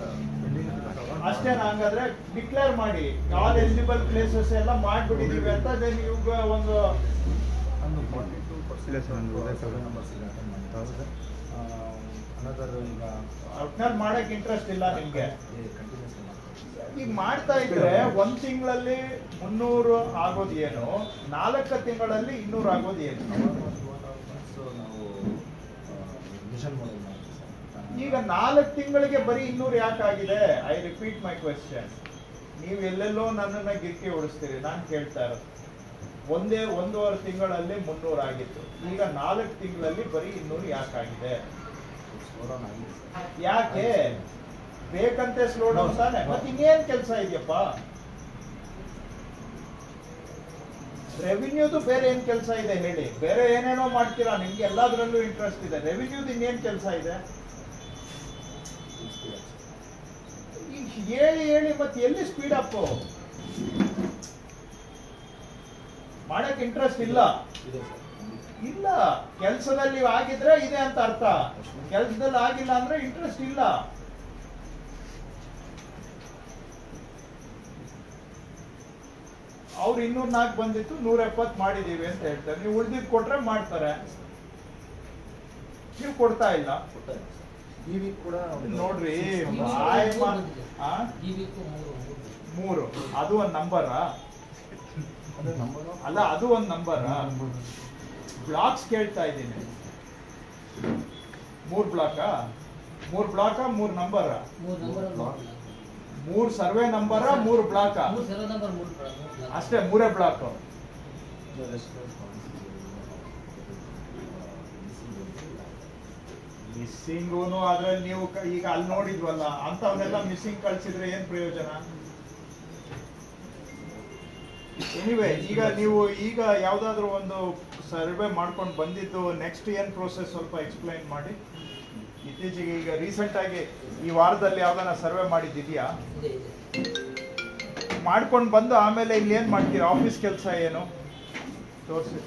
ಅಷ್ಟೇ. ಹಂಗಾದ್ರೆ ಡಿಕ್ಲೇರ್ ಮಾಡಿ ಆಲ್ ಎಲಿಜಿಬಲ್ ಪ್ಲೇಸಸ್ ಎಲ್ಲ ಮಾಡ್ಬಿಟ್ಟಿದೀವಿ ಅಂತ. ದೆನ್ ಇವಾಗ ಒಂದು 42% ಸರ್ವೆ ನಂಬರ್ಸ್ ಇದೆ ಅಟೆಂಡ್ ಮಾಡ್ತಾ ಅನದರ್ ಈಗ ಒಟ್ನಲ್ಲಿ ಮಾಡಕ್ ಇಂಟ್ರೆಸ್ಟ್ ಇಲ್ಲ ನಿಮ್ಗೆ? ಕಂಟಿನ್ಯೂಸ್ ಈಗ ಮಾಡ್ತಾ ಇದ್ರೆ 1 ತಿಂಗಳಲ್ಲಿ 300 ಆಗೋದು ಏನು, 4 ತಿಂಗಳಲ್ಲಿ 200 ಆಗೋದು ಏನು? ಸೊ ನಾವು ಮಿಷನ್ ಮಾಡಲ್ ಮಾಡ್ತೀವಿ ಸರ್. ಈಗ 4 ತಿಂಗಳಿಗೆ ಬರೀ 200 ಯಾಕಾಗಿದೆ? I repeat my question. ನೀವು ಎಲ್ಲೆಲ್ಲೋ ನನ್ನನ್ನ ಗಿರ್ಕಿ ಓಡಿಸ್ತೀರಿ. ನಾನು ಕೇಳ್ತಾ ಇರೋದು, 1.5 ತಿಂಗಳಲ್ಲಿ 300 ಆಗಿತ್ತು. ಈಗ 4 ತಿಂಗಳಲ್ಲಿ ಬರೀ 200 ಯಾಕಾಗಿದೆ? ಸ್ಲೋಡೌನ್ ಆಗಿದೆ ಸರ್. ಯಾಕೆ ಬೇಕಂತೆ ಸ್ಲೋ ಡೌನ್ ತಾನೆ? ಮತ್ತೆ ಇನ್ನೇನ್ ಕೆಲಸ ಇದೆಯಪ್ಪ? ರೆವಿನ್ಯೂದು ಬೇರೆ ಏನ್ ಕೆಲಸ ಇದೆ ಹೇಳಿ? ಬೇರೆ ಏನೇನೋ ಮಾಡ್ತೀರಾ, ನಿಮ್ಗೆ ಎಲ್ಲಾದ್ರಲ್ಲೂ ಇಂಟ್ರೆಸ್ಟ್ ಇದೆ. ರೆವಿನ್ಯೂದು ಇನ್ನೇನ್ ಕೆಲಸ ಇದೆ? ಹೇಳಿ ಹೇಳಿ ಮತ್ತೆ ಎಲ್ಲಿ ಸ್ಪೀಡ್ ಅಪ್? ಮಾಡಕ್ ಇಂಟ್ರೆಸ್ಟ್ ಇಲ್ಲ. ಇಲ್ಲ, ಕೆಲಸದಲ್ಲಿ ಆಗಿದ್ರೆ ಇದೆ ಅಂತ ಅರ್ಥ. ಕೆಲಸದಲ್ಲಿ ಆಗಿಲ್ಲ ಅಂದ್ರೆ ಇಂಟ್ರೆಸ್ಟ್ ಇಲ್ಲ. ಅವ್ರು 204 ಬಂದಿತ್ತು, 170 ಮಾಡಿದೀವಿ ಅಂತ ಹೇಳ್ತಾರೆ. ನೀವು ಉಳಿದಿದ್ದು ಕೊಟ್ರೆ ಮಾಡ್ತಾರೆ, ನೀವು ಕೊಡ್ತಾ ಇಲ್ಲ. ಈ ವೀಕ್ ಕೂಡ ನೋಡ್ರಿ, ಈ ವೀಕು 3 ಅದು ಒಂದ್ ನಂಬರಾ? ಅಲ್ಲ, ಅದು ಒಂದ್ ನಂಬರಾ? ಬ್ಲಾಕ್ಸ್ ಕೇಳ್ತಾ ಇದ್ದೀನಿ. 3 ಬ್ಲಾಕಾ? 3 ಬ್ಲಾಕಾ 3 ನಂಬರಾ? 3 ಸರ್ವೆ ನಂಬರ 3 ಬ್ಲಾಕ್ ಅಷ್ಟೇ, 3 ಬ್ಲಾಕ್. ಮಿಸ್ಸಿಂಗೂನು ಅದ್ರಲ್ಲಿ ನೀವು ಈಗ ಅಲ್ಲಿ ನೋಡಿದ್ವಲ್ಲ, ಅಂತವನ್ನೆಲ್ಲ ಮಿಸ್ಸಿಂಗ್ ಕಳ್ಸಿದ್ರೆ ಏನ್ ಪ್ರಯೋಜನ? ಎನಿವೆ, ಈಗ ನೀವು ಈಗ ಯಾವ್ದಾದ್ರು ಒಂದು ಸರ್ವೆ ಮಾಡ್ಕೊಂಡು ಬಂದಿದ್ದು ನೆಕ್ಸ್ಟ್ ಏನ್ ಪ್ರೋಸೆಸ್ ಸ್ವಲ್ಪ ಎಕ್ಸ್ಪ್ಲೈನ್ ಮಾಡಿ. ಇತ್ತೀಚೆಗೆ ಈಗ ರೀಸೆಂಟ್ ಆಗಿ ಈ ವಾರದಲ್ಲಿ ಯಾವ್ದಾನ ಸರ್ವೆ ಮಾಡಿದ್ದಿದ್ಯಾ? ಮಾಡ್ಕೊಂಡು ಬಂದು ಆಮೇಲೆ ಇಲ್ಲಿ ಏನ್ ಮಾಡ್ತೀರಾ? ಆಫೀಸ್ ಕೆಲಸ ಏನು ತೋರಿಸಿ.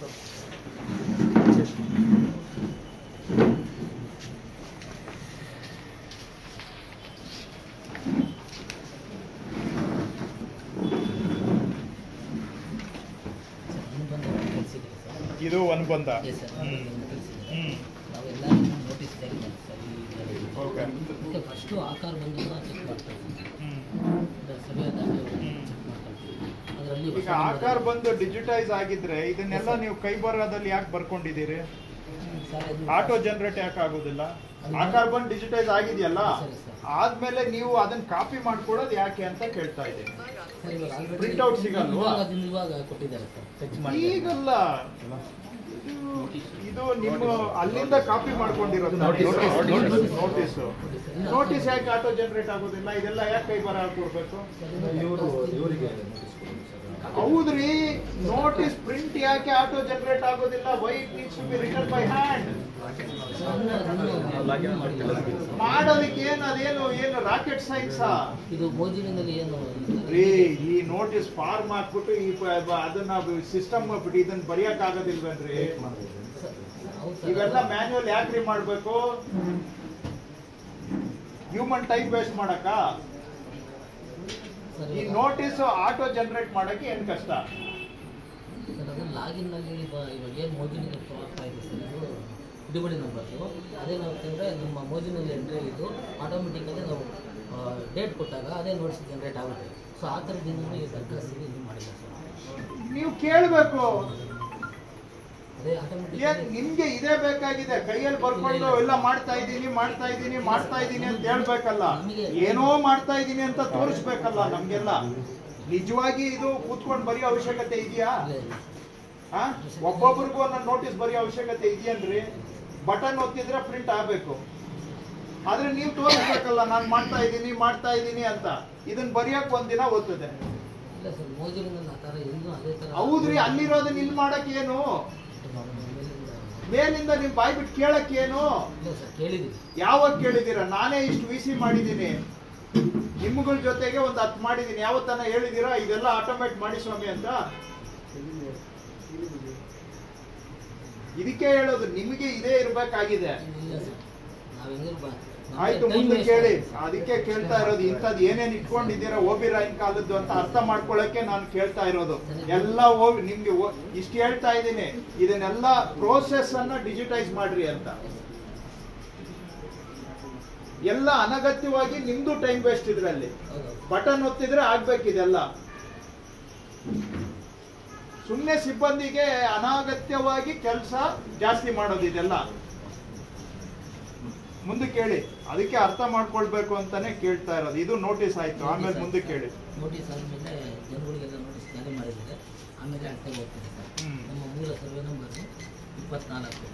ಇದು ಅನುಬಂಧ. ಫಸ್ಟು ಆಕಾರ ಬಂದನ್ನ ಚೆಕ್ ಮಾಡ್ತಾ ಈಗ ಆಕಾರ ಬಂದು ಡಿಜಿಟೈಸ್ ಆಗಿದ್ರೆ ಇದನ್ನೆಲ್ಲ ನೀವು ಕೈ ಬರಹದಲ್ಲಿ ಯಾಕೆ ಬರ್ಕೊಂಡಿದ್ದೀರಿ? ಆಟೋ ಜನರೇಟ್ ಯಾಕೆ ಆಗೋದಿಲ್ಲ? ಆಕಾರ ಬಂದು ಡಿಜಿಟೈಸ್ ಆಗಿದೆಯಲ್ಲ, ಆದ್ಮೇಲೆ ನೀವು ಅದನ್ನ ಕಾಪಿ ಮಾಡ್ಕೊಡೋದು ಯಾಕೆ ಅಂತ ಕೇಳ್ತಾ ಇದ್ದೀನಿ. ಪ್ರಿಂಟ್ಔಟ್ ಸಿಗಲ್ವಾ? ಈಗಲ್ಲ, ಇದು ನಿಮ್ಮ ಅಲ್ಲಿಂದ ಕಾಪಿ ಮಾಡ್ಕೊಂಡಿರೋದು ನೋಟಿಸ್. ನೋಟಿಸ್ ಯಾಕೆ ಆಟೋ ಜನರೇಟ್ ಆಗೋದಿಲ್ಲ? ಇದೆಲ್ಲ ಯಾಕೆ ಕೈ ಬರ ಕೊಡ್ಬೇಕು? ಹೌದ್ರಿ, ನೋಟಿಸ್ ಪ್ರಿಂಟ್ ಯಾಕೆ ಆಟೋ ಜನರೇಟ್ ಆಗೋದಿಲ್ಲ? Why it needs to be written by hand? ಮಾಡೋದಕ್ಕೆ ಏನು ಅದೇನು ಏನು ರಾಕೆಟ್ ಸೈನ್ಸಾ? ಇದು ಮೋಜಿನಲ್ಲಿ ಏನು ರೀ, ಈ ನೋಟಿಸ್ ಫಾರ್ಮ್ ಹಾಕ್ಬಿಟ್ಟು ಅದನ್ನ ಸಿಸ್ಟಮ್ ಬಿಟ್ಟು ಇದನ್ನ ಬರೆಯಕ್ ಆಗೋದಿಲ್ವೇನ್ರಿ? ಇವೆಲ್ಲ ಮ್ಯಾನ್ಯುವಲ್ ಯಾಕ್ರಿ ಮಾಡ್ಬೇಕು? ಹ್ಯೂಮನ್ ಟೈಮ್ ವೇಸ್ಟ್ ಮಾಡಕ? ಈ ನೋಟಿಸ್ ಆಟೋ ಜನರೇಟ್ ಮಾಡಕ್ಕೆ ಏನ್ ಕಷ್ಟ? ಲಾಗಿನ್ ನಲ್ಲಿ ಇವಾಗ ಏನು ಮೋಜಿನಲ್ಲಿ ಶೋ ಆಗ್ತಾ ಇದೆ ಸರ್, ಇದು ಡಿಬಡಿ ನಂಬರ್ಸು. ಅದೇ ನಾವು ತಂದರೆ ನಮ್ಮ ಮೋಜಿನಲ್ಲಿ ಎಂಟ್ರಿ ಆಗಿದ್ದು ಆಟೋಮೆಟಿಕಲ್ಲಿ ನಾವು ಡೇಟ್ ಕೊಟ್ಟಾಗ ಅದೇ ನೋಟಿಸ್ ಜನರೇಟ್ ಆಗುತ್ತೆ. ಸೊ ಆ ಥರದಿಂದ ಈ ದರಖಾಸ್ತಿಗೆ ಇದು ಮಾಡಿಲ್ಲ ಸರ್. ನೀವು ಕೇಳಬೇಕು. ಅದೇ ಆಟೋಮೆಟಿಕ್ ನಿಮ್ಗೆ ಇದೇ ಬೇಕಾಗಿದೆ, ಕೈಯಲ್ಲಿ ಬರ್ಕೊಂಡು ಎಲ್ಲ ಮಾಡ್ತಾ ಇದ್ದೀನಿ ಅಂತ ಹೇಳ್ಬೇಕಲ್ಲ. ಏನೋ ಮಾಡ್ತಾ ಇದ್ದೀನಿ ಅಂತ ತೋರಿಸ್ಬೇಕಲ್ಲ ನಮ್ಗೆಲ್ಲ. ನಿಜವಾಗಿ ಇದು ಕೂತ್ಕೊಂಡು ಬರೆಯೋ ಅವಶ್ಯಕತೆ ಇದೆಯಾ? ಒಬ್ಬೊಬ್ರಿಗೂ ಒಂದೊಂದು ನೋಟಿಸ್ ಬರೆಯೋ ಅವಶ್ಯಕತೆ ಇದೆಯನ್ರಿ? ಬಟನ್ ಒತ್ತಿದ್ರೆ ಪ್ರಿಂಟ್ ಆಗ್ಬೇಕು, ಆದ್ರೆ ನೀವು ತೋರಿಸ್ಬೇಕಲ್ಲ ನಾನು ಮಾಡ್ತಾ ಇದ್ದೀನಿ ಅಂತ. ಇದನ್ನ ಬರೆಯಕ್ ಒಂದಿನ ಓದ್ತದೆ. ಹೌದ್ರಿ, ಅಲ್ಲಿರೋದನ್ನ ಇಲ್ಲಿ ಮಾಡಕ್ ಏನು? ಮೇಲಿಂದ ನಿಮ್ ಬಾಯ್ ಬಿಟ್ಟು ಕೇಳಕ್ ಏನು? ಯಾವಾಗ ಕೇಳಿದೀರ? ನಾನೇ ಇಷ್ಟು ವಿಸಿ ಮಾಡಿದ್ದೀನಿ, ನಿಮ್ಗಳ ಜೊತೆಗೆ ಒಂದು 10 ಮಾಡಿದ್ದೀನಿ. ಯಾವತ್ತನ ಹೇಳಿದೀರಾ ಇದೆಲ್ಲ ಆಟೋಮೇಟ್ ಮಾಡಿ ಸ್ವಾಮಿ ಅಂತ? ಇದಕ್ಕೆ ಹೇಳೋದು, ನಿಮಗೆ ಇದೇ ಇರ್ಬೇಕಾಗಿದೆ. ಆಯ್ತು, ಮುಂದೆ ಕೇಳಿ. ಅದಕ್ಕೆ ಕೇಳ್ತಾ ಇರೋದು, ಇಂಥದ್ದು ಏನೇನ್ ಇಟ್ಕೊಂಡಿದ್ದೀರಾ ಓಬಿರಾಯನ್ ಕಾಲದ್ದು ಅಂತ ಅರ್ಥ ಮಾಡ್ಕೊಳಕ್ಕೆ ನಾನು ಕೇಳ್ತಾ ಇರೋದು. ಎಲ್ಲ ನಿಮ್ಗೆ ಇಷ್ಟು ಹೇಳ್ತಾ ಇದ್ದೀನಿ, ಇದನ್ನೆಲ್ಲ ಪ್ರೋಸೆಸ್ ಅನ್ನ ಡಿಜಿಟೈಸ್ ಮಾಡ್ರಿ ಅಂತ. ಎಲ್ಲ ಅನಗತ್ಯವಾಗಿ ನಿಮ್ದು ಟೈಮ್ ವೇಸ್ಟ್ ಇದ್ರಲ್ಲಿ. ಬಟನ್ ಒತ್ತಿದ್ರೆ ಆಗ್ಬೇಕಿದೆಲ್ಲ. ಸುಮ್ಮನೆ ಸಿಬ್ಬಂದಿಗೆ ಅನಾಗತ್ಯವಾಗಿ ಕೆಲಸ ಜಾಸ್ತಿ ಮಾಡೋದು ಇದೆಲ್ಲ. ಮುಂದೆ ಕೇಳಿ, ಅದಕ್ಕೆ ಅರ್ಥ ಮಾಡ್ಕೊಳ್ಬೇಕು ಅಂತಾನೆ ಕೇಳ್ತಾ ಇರೋದು. ಇದು ನೋಟಿಸ್ ಆಯ್ತು, ಆಮೇಲೆ ಮುಂದೆ ಕೇಳಿ. ನೋಟಿಸ್ ಆದ್ಮೇಲೆ ಜನಗಳಿಗೆಲ್ಲ ನೋಟಿಸ್ ಜಾರಿ ಮಾಡಿದ್ದಾರೆ. ಆಮೇಲೆ ಅರ್ಥ ಹೋಗ್ತದೆ ಸರ್. ನಮ್ಮ ಮೂಲ ಸರ್ವೆ ನಂಬರ್ 24.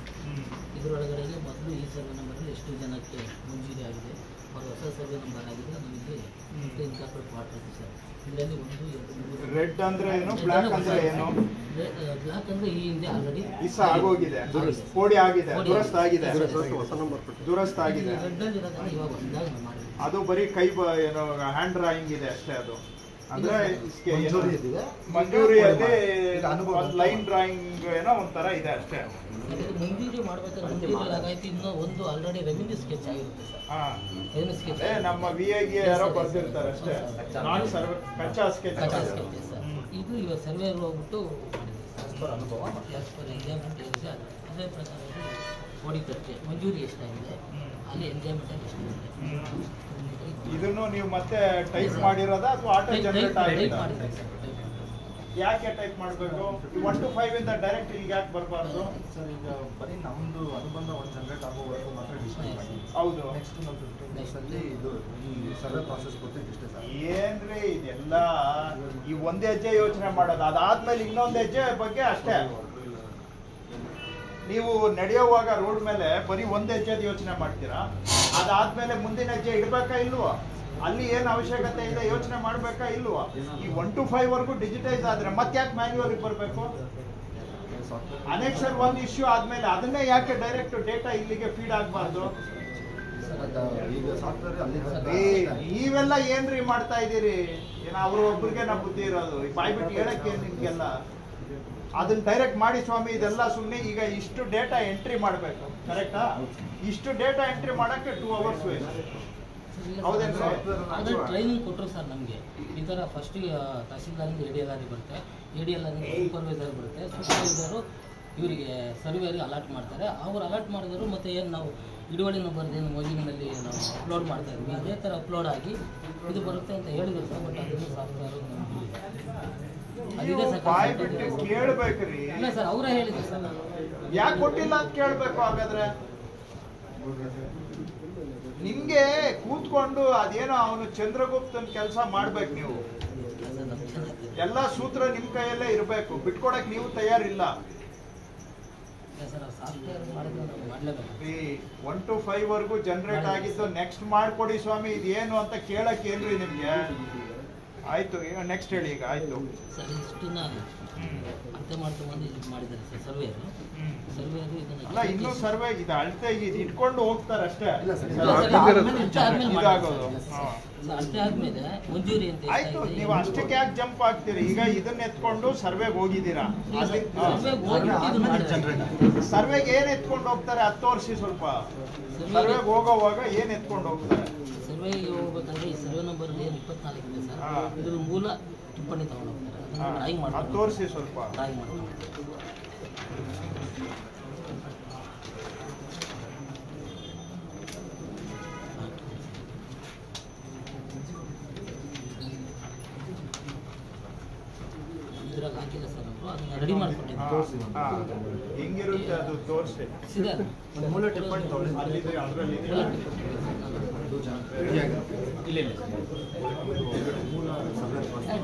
ಇದರೊಳಗಡೆ ಮೊದಲು ಈ ಸರ್ವೆ ನಂಬರ್ ಎಷ್ಟು 10 ಜನಕ್ಕೆ ಮಂಜೂರಿ ಆಗಿದೆ. ಅವ್ರ ಹೊಸ ಸರ್ವೆ ನಂಬರ್ ಆಗಿದೆ. ನಮಗೆ ಇನ್ಕಾರ್ಪೊರೇಟ್ ಮಾಡ್ತೀವಿ ಸರ್. ಇದರಲ್ಲಿ 1, 2, 3 ರೆಡ್ ಅಂದ್ರೆ ಏನು, ಬ್ಲಾಕ್ ಅಂದ್ರೆ ಏನು? ಬ್ಲಾಕ್ ಅಂದ್ರೆ ಈ ಹಿಂದೆ ಆಲ್ರೆಡಿ ಇಸ ಆಗೋಗಿದೆ, ಕೋಡಿ ಆಗಿದೆ, ದುರಸ್ತ್ ಆಗಿದೆ, ದುರಸ್ತ್ ಆಗಿದೆ. ರೆಡ್ ಅಲ್ಲಿ ಇರೋದನ್ನ ಇವಾಗ ಹೊಸದಾಗಿ ಮಾಡಿ ಅದು ಬರೀ ಕೈ ಏನೋ ಹ್ಯಾಂಡ್ ಡ್ರಾಯಿಂಗ್ ಇದೆ ಅಷ್ಟೇ. ಅದು ಅಂದ್ರೆ ಮಂಜೂರಿಯಲ್ಲಿ ಒಂದು ಲೈನ್ ಡ್ರಾಯಿಂಗ್ ಏನೋ ಒಂಥರ ಇದೆ ಅಷ್ಟೇ. ಮಂಜೂರಿ ಮಾಡ್ಬೇಕಾದ್ರೆ ಮಂಜೂರಿ ಆಗಾಯ್ತು. ಇನ್ನೂ ಒಂದು ಆಲ್ರೆಡಿ ರೆವಿನ್ಯೂ ಸ್ಕೆಚ್ ಆಗಿರುತ್ತೆ ಸರ್. ರೆವಿನ್ಯೂ ಸ್ಕೆಚ್ ನಮ್ಮ ವಿಎಗೆ ಯಾರೋ ಬರ್ತಿರ್ತಾರೆ ಅಷ್ಟೇ. ನಾನ್ ಸರ್ವೆ ಕಚ್ಚಾ ಸ್ಕೆಚ್ ಸರ್. ಇದು ಇವಾಗ ಸರ್ವೇರ್ ಹೋಗ್ಬಿಟ್ಟು ಅನುಭವ ಎಂಜಾಯ್ಮೆಂಟ್ ಏನಿದೆ ಅದೇ ಪ್ರಕಾರ ಕೋಡಿ ಖರ್ಚು ಮಂಜೂರಿ ಎಷ್ಟಾಗಿದೆ, ಅಲ್ಲಿ ಎಂಜಾಯ್ಮೆಂಟ್ ಎಷ್ಟಾಗಿದೆ. ಇದನ್ನು ನೀವು ಮತ್ತೆ ಟೈಪ್ ಮಾಡಿರೋದ ಅಥವಾ ಆಟೋ ಜನರೇಟ್ ಆಗಿದೆ? ಯಾಕೆ ಟೈಪ್ ಮಾಡಬೇಕು? 1 to 5 ಇಂದ ಡೈರೆಕ್ಟ್ ಈಗ ಯಾಕೆ ಬರಬಾರ್ದು ಸರ್? ಈಗ ಬರೀ ನಮ್ದು ಅನುಬಂಧ ಒಂದು ಜನರೇಟ್ ಆಗೋವರೆಗೂ ಮಾತ್ರ ಡಿಸ್ಪ್ಲೇ ಮಾಡಿ. ಹೌದು. ನೆಕ್ಸ್ಟ್ ನಾವು 15 days ಅಲ್ಲಿ ಇದು ಈ ಸರ್ವೆ ಪ್ರಾಸೆಸ್ ಗೊತ್ತಿತ್ತು ಇಷ್ಟೇ ಸರ್. ಏನ್ರಿ ಇದೆಲ್ಲ ಈ ಒಂದ್ ಹೆಜ್ಜೆ ಯೋಚನೆ ಮಾಡೋದು, ಅದಾದ್ಮೇಲೆ ಇನ್ನೊಂದು ಹೆಜ್ಜೆ ಬಗ್ಗೆ ಅಷ್ಟೇ. ನೀವು ನಡೆಯುವಾಗ ರೋಡ್ ಮೇಲೆ ಬರೀ ಒಂದ್ ಹೆಜ್ಜೆದ ಯೋಚನೆ ಮಾಡ್ತೀರಾ, ಅದಾದ್ಮೇಲೆ ಮುಂದಿನ ಹೆಜ್ಜೆ ಇಡ್ಬೇಕಾ ಇಲ್ವಾ? ಅಲ್ಲಿ ಏನ್ ಅವಶ್ಯಕತೆ ಇದೆ ಯೋಚನೆ ಮಾಡ್ಬೇಕಾ ಇಲ್ವಾ? ಈ 1 to 5 ವರ್ಗೂ ಡಿಜಿಟೈಸ್ ಆದ್ರೆ ಮತ್ತೆ ಯಾಕೆ ಮ್ಯಾನ್ಯುವಲ್ ಬರ್ಬೇಕು? ಅನೆಕ್ಷರ್ 1 ಇಶ್ಯೂ ಆದ್ಮೇಲೆ ಅದನ್ನೇ ಯಾಕೆ ಡೈರೆಕ್ಟ್ ಡೇಟಾ ಇಲ್ಲಿಗೆ ಫೀಡ್ ಆಗ್ಬಾರ್ದು? ಈಗ ಸಾಫ್ಟ್ವೇರ್ ಅಲ್ಲಿ ನೀವೆಲ್ಲ ಏನ್ರಿ ಮಾಡ್ತಾ ಇದೀರಿ? ಏನ ಅವ್ರು ಒಬ್ರಿಗೆ ನಾ ಬುದ್ಧಿ ಇರೋದು, ಬಾಯ್ಬಿಟ್ಟು ಹೇಳಕ್ಕೆ ನಿಮ್ಗೆಲ್ಲ ಅದನ್ನ ಡೈರೆಕ್ಟ್ ಮಾಡಿ ಸ್ವಾಮಿ. ಇದೆಲ್ಲ ಸುಮ್ಮನೆ ಈಗ ಇಷ್ಟು ಡೇಟಾ ಎಂಟ್ರಿ ಮಾಡಬೇಕು, ಕರೆಕ್ಟಾ? ಇಷ್ಟು ಡೇಟಾ ಎಂಟ್ರಿ ಮಾಡಕ್ಕೆ 2 hours ವೇಸ್ಟ್. ಹೌದೇನ್ರಿ? ಅದ್ರ ಟ್ರೈನಿಂಗ್ ಕೊಟ್ಟರು ಸರ್ ನಮಗೆ. ಈ ಥರ ಫಸ್ಟಿಗೆ ತಹಸೀಲ್ದಾರಿಂದ ADLR ಬರುತ್ತೆ, ADLR ಸೂಪರ್ವೈಸರ್ ಬರುತ್ತೆ. ಸೂಪರ್ವೈಸರು ಇವರಿಗೆ ಸರ್ವೇರಿಗೆ ಅಲರ್ಟ್ ಮಾಡ್ತಾರೆ. ಅವ್ರು ಅಲರ್ಟ್ ಮಾಡಿದ್ರು ಮತ್ತೆ ಏನು ನಾವು ಹಿಡುವಳಿ ನಂಬರ್ದೇನು ಮೊಬೈಲಿನಲ್ಲಿ ನಾವು ಅಪ್ಲೋಡ್ ಮಾಡ್ತಾ ಇದ್ವಿ, ಅದೇ ಥರ ಅಪ್ಲೋಡ್ ಆಗಿ ಇದು ಬರುತ್ತೆ ಅಂತ ಹೇಳಿದ್ರು ಸರ್. ಬಟ್ ಅದನ್ನು ಸಾಫ್ಟ್ವೇರು ಅದಿದೆ ಸರ್. ಕೇಳ್ಬೇಕ್ರಿ. ಇಲ್ಲ ಸರ್, ಅವರೇ ಹೇಳಿದ್ರು ಸರ್. ಯಾಕೆ ಕೊಟ್ಟಿಲ್ಲ ಅಂತ ಕೇಳ್ಬೇಕು. ಹಾಗಾದ್ರೆ ನಿಮ್ಗೆ ಕೂತ್ಕೊಂಡು ಅದೇನೋ ಅವನು ಚಂದ್ರಗುಪ್ತನ್ ಕೆಲಸ ಮಾಡ್ಬೇಕು. ನೀವು ಎಲ್ಲ ಸೂತ್ರ ನಿಮ್ ಕೈಯಲ್ಲೇ ಇರ್ಬೇಕು, ಬಿಟ್ಕೊಡಕ್ ನೀವು ತಯಾರಿಲ್ಲ. 1 to 5 ವರ್ಗೂ ಜನರೇಟ್ ಆಗಿದ್ದು ನೆಕ್ಸ್ಟ್ ಮಾಡ್ಕೊಡಿ ಸ್ವಾಮಿ. ಇದೇನು ಅಂತ ಕೇಳಕ್ ಏನ್ರಿ ನಿಮ್ಗೆ? ಆಯ್ತು, ನೆಕ್ಸ್ಟ್ ಹೇಳಿ. ಈಗ ಆಯ್ತು ಸರ್, ಇಷ್ಟನ್ನ ಅರ್ಥ ಮಾಡ್ಕೊಂಡು ಇದು ಮಾಡಿದ್ದಾರೆ ಸರ್ ಸರ್ವೇರು. ಸರ್ವೇರು ಇದನ್ನ ಅಲ್ಲ, ಇನ್ನೂ ಸರ್ವೆ ಇದೆ, ಅಳತೆ ಇದು ಇಟ್ಕೊಂಡು ಹೋಗ್ತಾರೆ ಅಷ್ಟೇ. ಇದಾಗೋದು ಅಷ್ಟೇ ಆದ್ಮೇಲೆ ಮಂಜೂರಿ ಅಂತ ಆಯ್ತು. ನೀವು ಅಷ್ಟಕ್ಕೆ ಯಾಕೆ ಜಂಪ್ ಆಗ್ತೀರಿ? ಈಗ ಇದನ್ನ ಎತ್ಕೊಂಡು ಸರ್ವೆಗೆ ಹೋಗಿದ್ದೀರಾ, ಸರ್ವೆಗೆ ಏನ್ ಎತ್ಕೊಂಡು ಹೋಗ್ತಾರೆ? 10 ವರ್ಷ ಸ್ವಲ್ಪ ಸರ್ವೆಗೆ ಹೋಗೋವಾಗ ಏನ್ ಎತ್ಕೊಂಡು ಹೋಗ್ತಾರೆ? ಸರ್ವೆಗೆ ಹೋಗ್ಬೇಕಂದ್ರೆ ಈ ಸರ್ವೆ ನಂಬರ್ ಏನು 24 ಇದೆ ಸರ್, ಇದ್ರ ಮೂಲ ಟಿಪ್ಪಣಿ ತಗೊಂಡು ಹೋಗ್ತಾರೆ. ಡ್ರಾಯಿಂಗ್ ಮಾಡಿ ತೋರಿಸಿ, ಸ್ವಲ್ಪ ಡ್ರಾಯಿಂಗ್ ಮಾಡ್ತಾರೆ. ಇದ್ರಾಗ ಹಾಕಿಲ್ಲ ಸರ್, ಅವರು ಅದನ್ನ ರೆಡಿ ಮಾಡ್ಕೊಂಡಿದ್ದಾರೆ. ಹೆಂಗಿರುತ್ತೆ ಅದು ತೋರಿಸಿ. ಮೂಲ ಟಿಪ್ಪಣಿ ಅಲ್ಲಿದೆ, ಅದರಲ್ಲಿ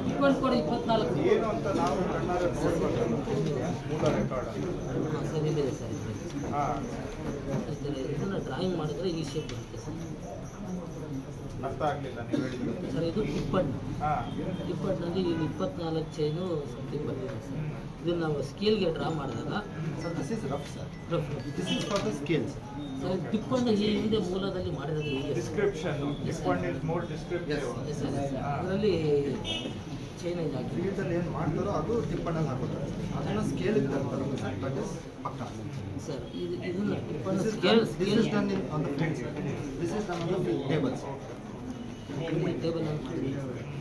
ಟಿಪ್ಪಣಿ ಕೊಡಿ 24 ಏನು ಅಂತ ನಾವು ಕಣ್ಣಾರೆ ನೋಡ್ಬೇಕು. ಮೂಲ ರೆಕಾರ್ಡ್ ಸರ್ ಇಲ್ಲಿದೆ ಸರ್. ಇದನ್ನ ಡ್ರಾಯಿಂಗ್ ಮಾಡಿದ್ರೆ ಈ ಶೇಪ್ ಬರುತ್ತೆ ಸರ್. ಅರ್ಥ ಆಗ್ಲಿಲ್ಲ ನೀವು ಹೇಳಿದ್ದು ಸರ್. ಇದು ಟಿಪ್ಪಣ್ಣಿನಲ್ಲಿ 24 ಚೈನು ಸಮಥಿಂಗ್ ಬಂದಿದೆ ಸರ್. ಇದನ್ನ ನಾವು ಸ್ಕೇಲ್ಗೆ ಡ್ರಾ ಮಾಡಿದಾಗ sir this is rough sir. Rough this is for the scale sir. ಟಿಪ್ಪಣ್ಣಿ ಈ ಹಿಂದೆ ಮೂಲದಲ್ಲಿ ಮಾಡಿರೋದು ಹೀಗೆ ಡಿಸ್ಕ್ರಿಪ್ಷನ್. ಟಿಪ್ಪಣ್ಣಿ ಇಸ್ ಮೋರ್ ಡಿಸ್ಕ್ರಿಪ್ಟಿವ್. ಅದರಲ್ಲಿ ಚೈನೇಜ್ ಆಗಿ ಫೀಲ್ಡಲ್ಲಿ ಏನು ಮಾಡ್ತಾರೋ ಅದು ಟಿಪ್ಪಣ್ಣಲ್ಲಿ ಹಾಕೋತಾರೆ. ಅದನ್ನು ಸ್ಕೇಲಿಗೆ ತರ್ತಾರೆ ಸರ್. ದಟ್ ಇಸ್ ಪಕ್ಕ ಸರ್. ಇದನ್ನ ಟಿಪ್ಪಣ್ಣಿ This is done on the field. This is done on the field tables. Table ಅಂತ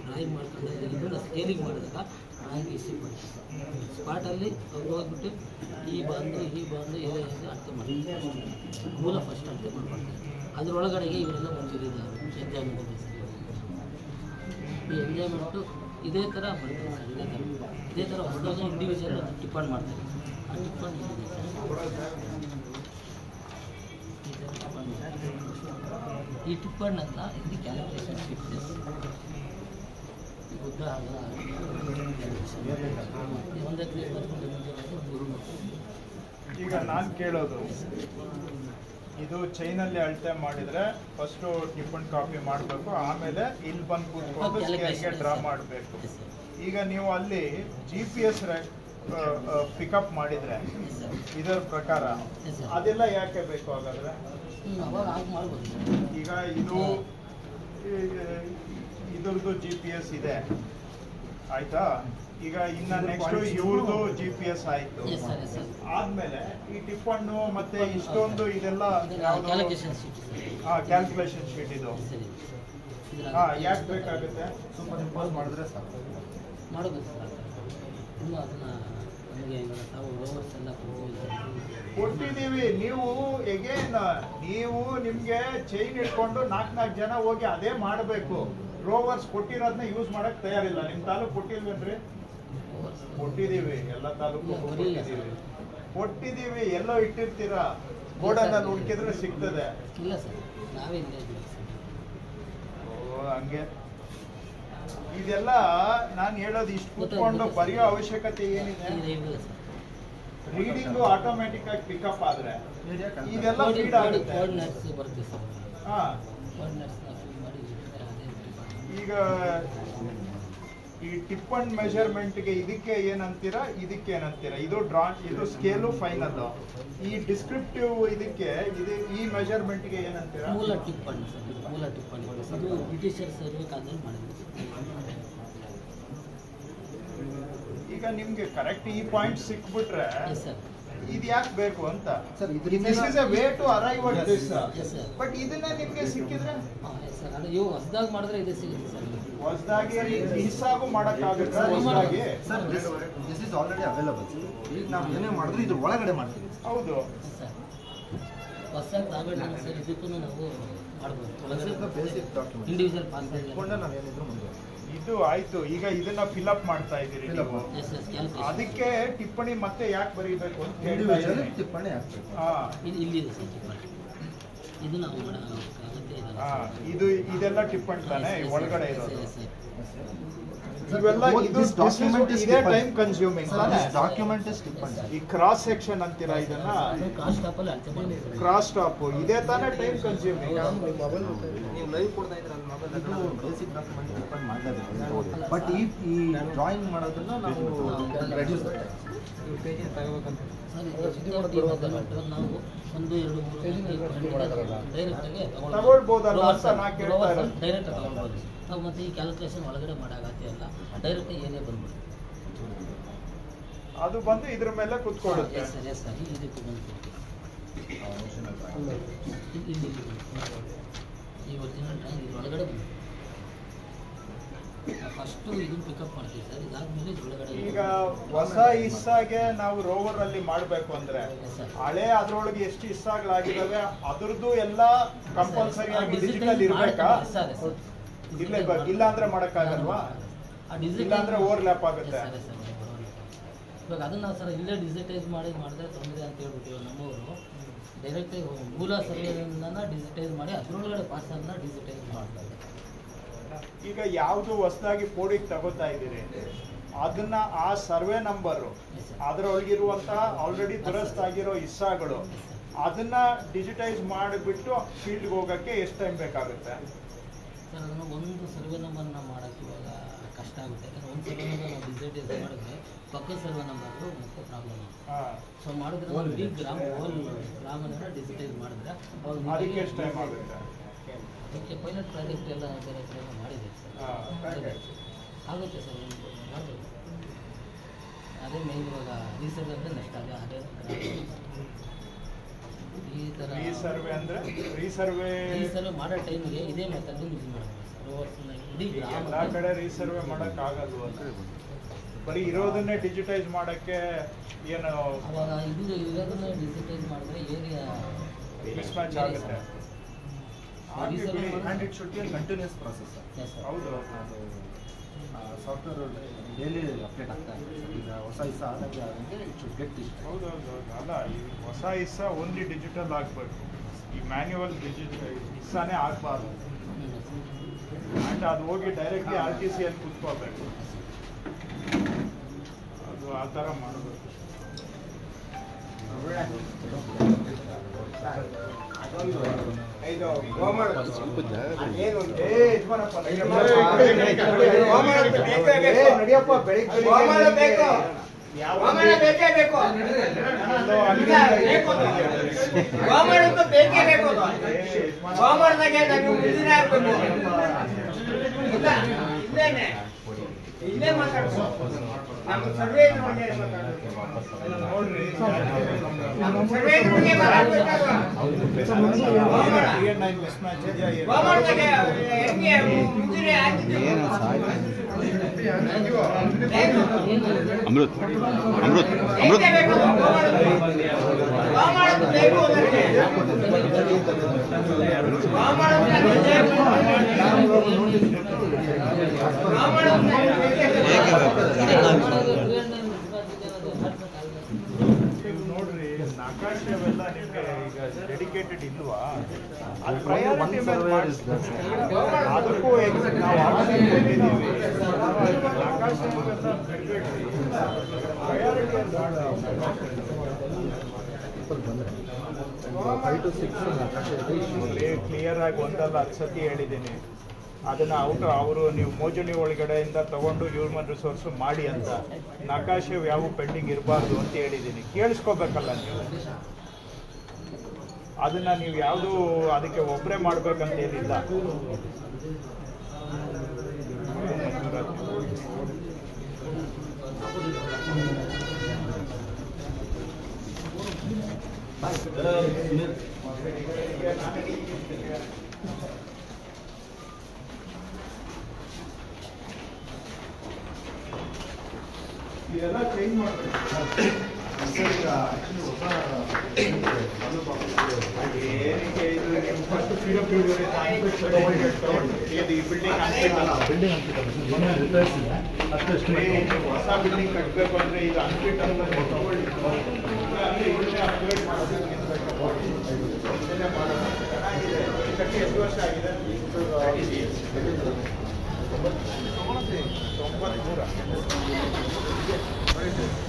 ಡ್ರಾಯಿಂಗ್ ಮಾಡ್ಕೊಂಡು ಇದನ್ನು ಸ್ಕೇಲಿಂಗ್ ಮಾಡಿದಾಗ ಡ್ರಾಯಿಂಗ್ ಇಸಿ ಬರುತ್ತೆ. ಸ್ಪಾಟಲ್ಲಿ ಅವ್ರು ಹೋಗ್ಬಿಟ್ಟು ಈ ಬಾಂದು ಇದೆ ಅರ್ಥ ಮಾಡ್ತಾರೆ. ಮೂಲ ಫಸ್ಟ್ ಅರ್ಥ ಮಾಡ್ತಾರೆ. ಅದರೊಳಗಡೆಗೆ ಇವರೆಲ್ಲ ಮಂಜೂರಿ ಎಂಜಾಯ್ಮೆಂಟ್. ಈ ಎಂಜಾಯ್ಮೆಂಟು ಇದೇ ಥರ ಬರ್ತದೆ ಸರ್. ಇದೇ ಥರ ಹೊಸದಾಗಿ ಇಂಡಿವಿಜುವಲ್ ಟಿಪ್ಪಣ್ ಮಾಡ್ತಾರೆ. ಆ ಟಿಪ್ಪಣ್ ಈ ಟಿಪ್ಪಣ್ಣನ್ನು ಇಲ್ಲಿ ಕ್ಯಾಲ್ಕುಲೇಷನ್ ಫಿಟ್ನೆಸ್ ಉದ್ದ ಒಂದೇ ಪ್ಲೇಸ್ ಬರ್ಕೊಂಡು ಈಗ ನಾನು ಕೇಳೋದು, ಇದು ಚೈನಲ್ಲಿ ಅಳತೆ ಮಾಡಿದ್ರೆ ಫಸ್ಟ್ ಟಿಪ್ಪಣಿ ಕಾಪಿ ಮಾಡಬೇಕು, ಆಮೇಲೆ ಇಲ್ಲಿ ಬಂದು ಕೂತ್ಕೊಂಡು ಸ್ಕೇಲ್ಗೆ ಡ್ರಾ ಮಾಡಬೇಕು. ಈಗ ನೀವು ಅಲ್ಲಿ GPS ಪಿಕಪ್ ಮಾಡಿದ್ರೆ ಇದರ ಪ್ರಕಾರ ಅದೆಲ್ಲ ಯಾಕೆ ಬೇಕು ಹಾಗಾದ್ರೆ? ಈಗ ಇದು ಇದ್ರದ್ದು GPS ಇದೆ ಆಯ್ತಾ. ಈಗ ಇನ್ನ ನೆಕ್ಸ್ಟ್ ಇವ್ರದ್ದು GPS ಆಯ್ತು. ಆದ್ಮೇಲೆ ಈ ಟಿಪ್ಪಣ್ಣು ಮತ್ತೆ ಇಷ್ಟೊಂದು ಇದೆಲ್ಲ ಕ್ಯಾಲ್ಕುಲೇಷನ್ ಶೀಟ್ ಇದು ಯಾಕೆ ಬೇಕಾಗುತ್ತೆ? ಸೂಪರ್ ಇಂಪೋಸ್ ಮಾಡಿದ್ರೆ ಸಾಕು. ಮಾಡಬೇಕು ಸರ್. ಇನ್ನು ಅದನ್ನ ನಮಗೆ ಇವಾಗ ತಾವು ರೋವರ್ಸ್ ಎಲ್ಲ ಕೊಟ್ಟಿದ್ದೀವಿ. ನೀವು ಎಗೇನ್ ನೀವು ನಿಮ್ಗೆ ಚೈನ್ ಇಟ್ಕೊಂಡು 4 ಜನ ಹೋಗಿ ಅದೇ ಮಾಡಬೇಕು. ರೋವರ್ಸ್ ಕೊಟ್ಟಿರೋದನ್ನ ಯೂಸ್ ಮಾಡಕ್ ತಯಾರಿಲ್ಲ. ನಿಮ್ ತಾಲೂಕು ಕೊಟ್ಟಿಲ್ವೇನ್ರಿ? ಕೊಟ್ಟಿದ್ದೀವಿ, ಎಲ್ಲ ತಾಲೂಕು ಕೊಟ್ಟಿದ್ದೀವಿ. ಎಲ್ಲೋ ಇಟ್ಟಿರ್ತೀರಾ, ಗೋಡನಲ್ಲಿ ಹುಡುಕಿದ್ರೆ ಸಿಗ್ತದೆ. ಇಲ್ಲ ಸರ್, ನಾವೇ ಇಲ್ಲೇ ಇದ್ದೀವಿ. ಹಂಗೆ ಇದೆಲ್ಲ ನಾನು ಹೇಳೋದು ಇಷ್ಟು ಕೂತ್ಕೊಂಡು ಬರೆಯೋ ಅವಶ್ಯಕತೆ ಏನಿದೆ? ರೀಡಿಂಗು ಆಟೋಮ್ಯಾಟಿಕ್ ಆಗಿ ಪಿಕಪ್ ಆದ್ರೆ ಇದೆಲ್ಲ ಫೀಡ್ ಆಗುತ್ತೆ. ಹಾ, ಈಗ ಈ ಟಿಪ್ಪಣ್ ಮೆಜರ್ಮೆಂಟ್ಗೆ ಇದಕ್ಕೆ ಏನಂತೀರಾ, ಇದಕ್ಕೆ ಏನಂತೀರಾ? ಇದು ಇದು ಸ್ಕೇಲು ಫೈನಲ್. ಈ ಡಿಸ್ಕ್ರಿಪ್ಟಿವ್ ಇದಕ್ಕೆ ಈ ಮೆಜರ್ಮೆಂಟ್ಗೆ ಏನಂತೀರಾ? ಮೂಲ ಟಿಪ್ಪಣಿ ಸರ್, ಮೂಲ ಟಿಪ್ಪಣಿ. ಅದು ಬ್ರಿಟಿಷರ್ಸ್ ಇರಬೇಕಾದ್ರೆ ಮಾಡಿದ್ರು. ಈಗ ನಿಮ್ಗೆ ಕರೆಕ್ಟ್ ಈ ಪಾಯಿಂಟ್ ಸಿಕ್ಬಿಟ್ರೆ ಇದು ಯಾಕೆ ಬೇಕು ಅಂತ sir. This is a way to arrive at this. But ಇದನ್ನ ನಿಮ್ಗೆ ಸಿಕ್ಕಿದ್ರೆ ಅದು ಇವು ಹೊಸದಾಗಿ ಮಾಡಿದ್ರೆ ಇದೆ ಸಿಗುತ್ತೆ ಸರ್. ಹೊಸದಾಗಿ ಹಿಸ್ಸಾಗೂ ಮಾಡಕ್ಕಾಗುತ್ತೆ. ಹೊಸದಾಗಿ sir this is already available. ಈಗ ನಾವು ಏನೇ ಮಾಡಿದ್ರೆ ಇದ್ರ ಒಳಗಡೆ ಮಾಡ್ತೀವಿ. ಹೌದು ಸರ್, ಹೊಸದಾಗಿ ತಾವೇಳ ಸರ್ ಇದಕ್ಕೂ ನಾವು ಮಾಡ್ಬೋದು. ಬೇಸಿಕ್ ಡಾಕ್ಯುಮೆಂಟ್ ಇಂಡಿವಿಜುವಲ್ ಪಾಸ್ ಇಟ್ಕೊಂಡೆ ನಾವೇನಿದ್ರು ಮುಂದೆ. ಇದು ಆಯ್ತು. ಈಗ ಇದನ್ನ ಫಿಲ್ಅಪ್ ಮಾಡ್ತಾ ಇದ್ದೀರಿ ನೀವು. ಅದಕ್ಕೆ ಟಿಪ್ಪಣಿ ಮತ್ತೆ ಯಾಕೆ ಬರೀಬೇಕು ಅಂತ ಹೇಳ್ತಾ ಇದ್ದೀನಿ. ಟಿಪ್ಪಣಿ ಹಾಕ್ಬೇಕು. ಇಲ್ಲಿದೆ ಸರ್ ಟಿಪ್ಪಣಿ. ಇದು ನಾವು ಮಾಡೋಕ್ಕಾಗುತ್ತೆ. ಇದು ಇದೆಲ್ಲ ಟಿಪ್ಪಣಿ ತಾನೆ ಒಳಗಡೆ ಇರೋದು. ಇವೆಲ್ಲ ಇದೇ ಟೈಮ್ ಕನ್ಸ್ಯೂಮಿಂಗ್ ಡಾಕ್ಯುಮೆಂಟ್ ಇಸ್ ಟಿಪ್ಪಣಿ. ಈ ಕ್ರಾಸ್ ಸೆಕ್ಷನ್ ಅಂತೀರಾ ಇದನ್ನ? ಕ್ರಾಸ್ ಟಾಪಲ್ಲಿ ಅಳತೆ ಮಾಡಿ. ಕ್ರಾಸ್ ಟಾಪ್ ಇದೇ ತಾನೇ ಟೈಮ್ ಕನ್ಸ್ಯೂಮಿಂಗ್. ನೀವು ಲೈವ್ ಕೊಡ್ತಾ ಇದ್ರೆ ಬೇಸಿಕ್ ಡಾಕ್ಯುಮೆಂಟ್ ಟಿಪ್ಪಣಿ ಮಾಡಲೇಬೇಕು. ಬಟ್ ಈ ಡ್ರಾಯಿಂಗ್ ಮಾಡೋದನ್ನ ನಾವು ರೆಡ್ಯೂಸ್ ಸರ್, ನಾವು 1, 2, 3 ಡೈರೆಕ್ಟಾಗಿ ತಗೊಳ್ಬೋದಲ್ಲ ಅಂತ ನಾ ಕೇಳ್ತಾ ಇರೋದು. ಡೈರೆಕ್ಟ್ ತಗೊಳ್ಬೋದು ನಾವು. ಮತ್ತೆ ಈ ಕ್ಯಾಲ್ಕುಲೇಷನ್ ಒಳಗಡೆ ಮಾಡೋಗತ್ತೆ ಅಲ್ಲ, ಡೈರೆಕ್ಟ್ ಏನೇ ಬಂದ್ಬಿಡುತ್ತೆ. ಅದು ಬಂದು ಇದ್ರ ಮೇಲೆ ಕುತ್ಕೊಳ್ಳುತ್ತೆ. ಸರಿ ಸರ್, ಇದಕ್ಕೆ ಬಂತು ಈ ಒರಿಜಿನಲ್ ಡ್ರಾಯಿಂಗ್ ಇದ್ರ ಒಳಗಡೆ ಬಂತು. ಫಸ್ಟು ಇದನ್ನು ಪಿಕಪ್ ಮಾಡ್ತೀವಿ ಸರ್. ಇದಾದ್ಮೇಲೆ ಒಳಗಡೆ ಈಗ ಹೊಸ ಇಸ್ಸಾಗೆ ನಾವು ರೋವರ್ ಅಲ್ಲಿ ಮಾಡ್ಬೇಕು ಅಂದ್ರೆ ಹಳೆ ಅದ್ರೊಳಗೆ ಎಷ್ಟು ಇಸ್ಸಾಗಳಾಗಿದಾವೆ ಅದ್ರದ್ದು ಎಲ್ಲ ಕಂಪಲ್ಸರಿ ಆಗಿ ಡಿಜಿಟಲ್ ಇರ್ಬೇಕಾ? ಇರ್ಲೇಬೇಕು. ಇಲ್ಲ ಅಂದ್ರೆ ಮಾಡಕ್ಕಾಗಲ್ವಾ? ಇಲ್ಲ ಅಂದ್ರೆ ಓವರ್ಲ್ಯಾಪ್ ಆಗುತ್ತೆ. ಇವಾಗ ಅದನ್ನ ಸರ್ ಇಲ್ಲೇ ಡಿಜಿಟೈಸ್ ಮಾಡಿದ್ರೆ ತೊಂದರೆ ಅಂತ ಹೇಳ್ಬಿಟ್ಟಿವಿ ನಮ್ಮವರು. ಡೈರೆಕ್ಟಾಗಿ ಮೂಲ ಸರ್ವೆಯಿಂದ ಡಿಜಿಟೈಸ್ ಮಾಡಿ ಅದ್ರೊಳಗಡೆ ಪಾಸನ್ನ ಡಿಜಿಟೈಸ್ ಮಾಡ್ತಾರೆ. ಈಗ ಯಾವುದು ಹೊಸದಾಗಿ ಕೋಡಿಗೆ ತಗೋತಾ ಇದ್ದೀರಿ ಅದನ್ನ ಆ ಸರ್ವೆ ನಂಬರು ಅದರೊಳಗಿರುವಂತ ಆಲ್ರೆಡಿ ದುರಸ್ತಾಗಿರೋ ಇಸ್ಸಾಗಳು ಅದನ್ನ ಡಿಜಿಟೈಸ್ ಮಾಡಿಬಿಟ್ಟು ಫೀಲ್ಡ್ಗೆ ಹೋಗಕ್ಕೆ ಎಷ್ಟು ಟೈಮ್ ಬೇಕಾಗುತ್ತೆ? ಸರ್, ಅದನ್ನು ಒಂದು ಸರ್ವೆ ನಂಬರ್ನ ಮಾಡೋಕ್ಕೆ ಇವಾಗ ಕಷ್ಟ ಆಗುತ್ತೆ. ಯಾಕಂದ್ರೆ ಒಂದು ಸರ್ವೆ ನಂಬರ್ ನಾವು ಡಿಜಿಟೈಸ್ ಮಾಡಿದ್ರೆ ಪಕ್ಕದ ಸರ್ವೆ ನಂಬರು ಮತ್ತೆ ಪ್ರಾಬ್ಲಮ್. ಸೊ ಮಾಡಿದ್ರೆ ನಾವು ಇಡೀ ಹೋಲ್ ಗ್ರಾಮನ ಡಿಜಿಟೈಸ್ ಮಾಡಿದ್ರೆ ಅದಕ್ಕೆ ಎಷ್ಟು ಟೈಮ್ ಆಗುತ್ತೆ? ಅದಕ್ಕೆ ಪೈಲಟ್ ಪ್ರಾಜೆಕ್ಟ್ ಎಲ್ಲ ಬೇರೆ ಕಡೆ ಮಾಡಿದೆ ಸರ್. ಆಗುತ್ತೆ ಸರ್, ಮಾಡಬೇಕು. ಅದೇ ಮೇನ್ ಇವಾಗ ರೀಸರ್ವೆ ಅಂದರೆ ನೆಕ್ಸ್ಟ್ ಅದೇ ಈ ಥರ ಸರ್ವೆ ಅಂದರೆ ರೀಸರ್ವೆ ಮಾಡೋ ಟೈಮಿಗೆ ಇದೇ ಮೆಥಡ್ ಯೂಸ್ ಮಾಡಬೇಕು ಸರ್. ರೋವರ್ಸ್ನ ಇಡೀ ಎಲ್ಲ ಕಡೆ ರೀಸರ್ವೆ ಮಾಡೋಕ್ಕಾಗಲ್ವ? ಬರೀ ಇರೋದನ್ನೇ ಡಿಜಿಟೈಸ್ ಮಾಡೋಕ್ಕೆ ಏನು ಅವಾಗ ಇರೋದನ್ನ ಡಿಜಿಟೈಸ್ ಮಾಡಿದ್ರೆ ಏರಿಯಾ ಮಿಸ್ಮ್ಯಾಚ್ ಆಗುತ್ತೆ. and it should be a continuous process. ಹೌದು, ಸಾಫ್ಟ್ವೇರ್ ಡೈಲಿ ಅಪ್ಡೇಟ್ ಆಗ್ತಾ ಇದೆ. ಈಗ ಹೊಸ ಇಸ ಆದಂಗೆ ಇಟ್ ಶುಡ್ ಗೆಟ್ ಇಷ್ಟ. ಹೌದೌದು. ಅಲ್ಲ, ಈ ಹೊಸ ಇಸ್ಸ ಓನ್ಲಿ ಡಿಜಿಟಲ್ ಆಗಬೇಕು. ಈ ಮ್ಯಾನ್ಯುವಲ್ ಇಸ್ಸಾನೇ ಆಗಬಾರ್ದು. ಆ್ಯಂಡ್ ಅದು ಹೋಗಿ ಡೈರೆಕ್ಟ್ಲಿ RTCಯಲ್ಲಿ ಕೂತ್ಕೋಬೇಕು. ಅದು ಆ ಥರ ಮಾಡಬೇಕು. ನಡಿಯಪ್ಪ ಬೆಳಿಗ್ಗೆ ಬೇಕೇ ಬೇಕು ಬೇಕೇ ಬೇಕು ಗೋಮಾಳದಾಗೆ ನಾವು ಉಳಿದಿನ ಆಗ್ಬೇಕು ಇಲ್ಲೇನೆ ಇಲ್ಲೇ ಮಾತಾಡ್ಬೇಕು ನಮ್ಮ ಸರ್ವೆ ಗೋಮಾಳದಾಗೆ ಹೆಂಗೆ ಮುಂಚೆ ಆಗ್ತಿದೆ ಅಮೃತ್ ಅಮೃತ್ ಅಮೃತ್ ನೋಡ್ರಿ ನಕಾಶೆ ಅವೆಲ್ಲ ನಿಮ್ಗೆ ಈಗ ಡೆಡಿಕೇಟೆಡ್ ಇಲ್ವಾ? ಅದು ಪ್ರಯಾರಿಟಿ ಮೇಲೆ ಅದಕ್ಕೂ ನಾವು ಆರ್ಡರ್ ಕೊಟ್ಟಿದ್ದೀವಿ. ನಕಾಶೆ ಪ್ರಯಾರಿಟಿ ಕ್ಲಿಯರ್ ಆಗಿ ಒಂದಲ್ಲ 10 ಸತಿ ಹೇಳಿದ್ದೀನಿ. ಅದನ್ನ ಅವರು ನೀವು ಮೋಜಣಿ ಒಳಗಡೆಯಿಂದ ತಗೊಂಡು ಹ್ಯೂಮನ್ ರಿಸೋರ್ಸ್ ಮಾಡಿ ಅಂತ. ನಕಾಶೆ ಯಾವ ಪೆಂಡಿಂಗ್ ಇರಬಾರ್ದು ಅಂತ ಹೇಳಿದ್ದೀನಿ. ಕೇಳಿಸ್ಕೋಬೇಕಲ್ಲ ನೀವು. ಅದನ್ನ ನೀವು ಯಾವುದು ಅದಕ್ಕೆ ಒಬ್ಬರೇ ಮಾಡ್ಬೇಕಂತ ಏನಿಲ್ಲ. ಇದೆಲ್ಲ ಚೇಂಜ್ ಮಾಡಬೇಕು. ಏನಕ್ಕೆ ಇದು ನಿಮ್ಮ ಫಸ್ಟ್ ಫ್ರೀಡಮ್ ಈ ಬಿಲ್ಡಿಂಗ್ ಹೊಸ ಬಿಲ್ಡಿಂಗ್ ಕಟ್ಟಬೇಕು ಅಂದ್ರೆ ಇದು ಅನ್ಫಿಟ್ ಅಂತ ತಗೊಳ್ಳಿ. ಅಪ್ಗ್ರೇಡ್ ಮಾಡೋದು ಕಟ್ಟಿ ಎಷ್ಟು ವರ್ಷ ಆಗಿದೆ? 93.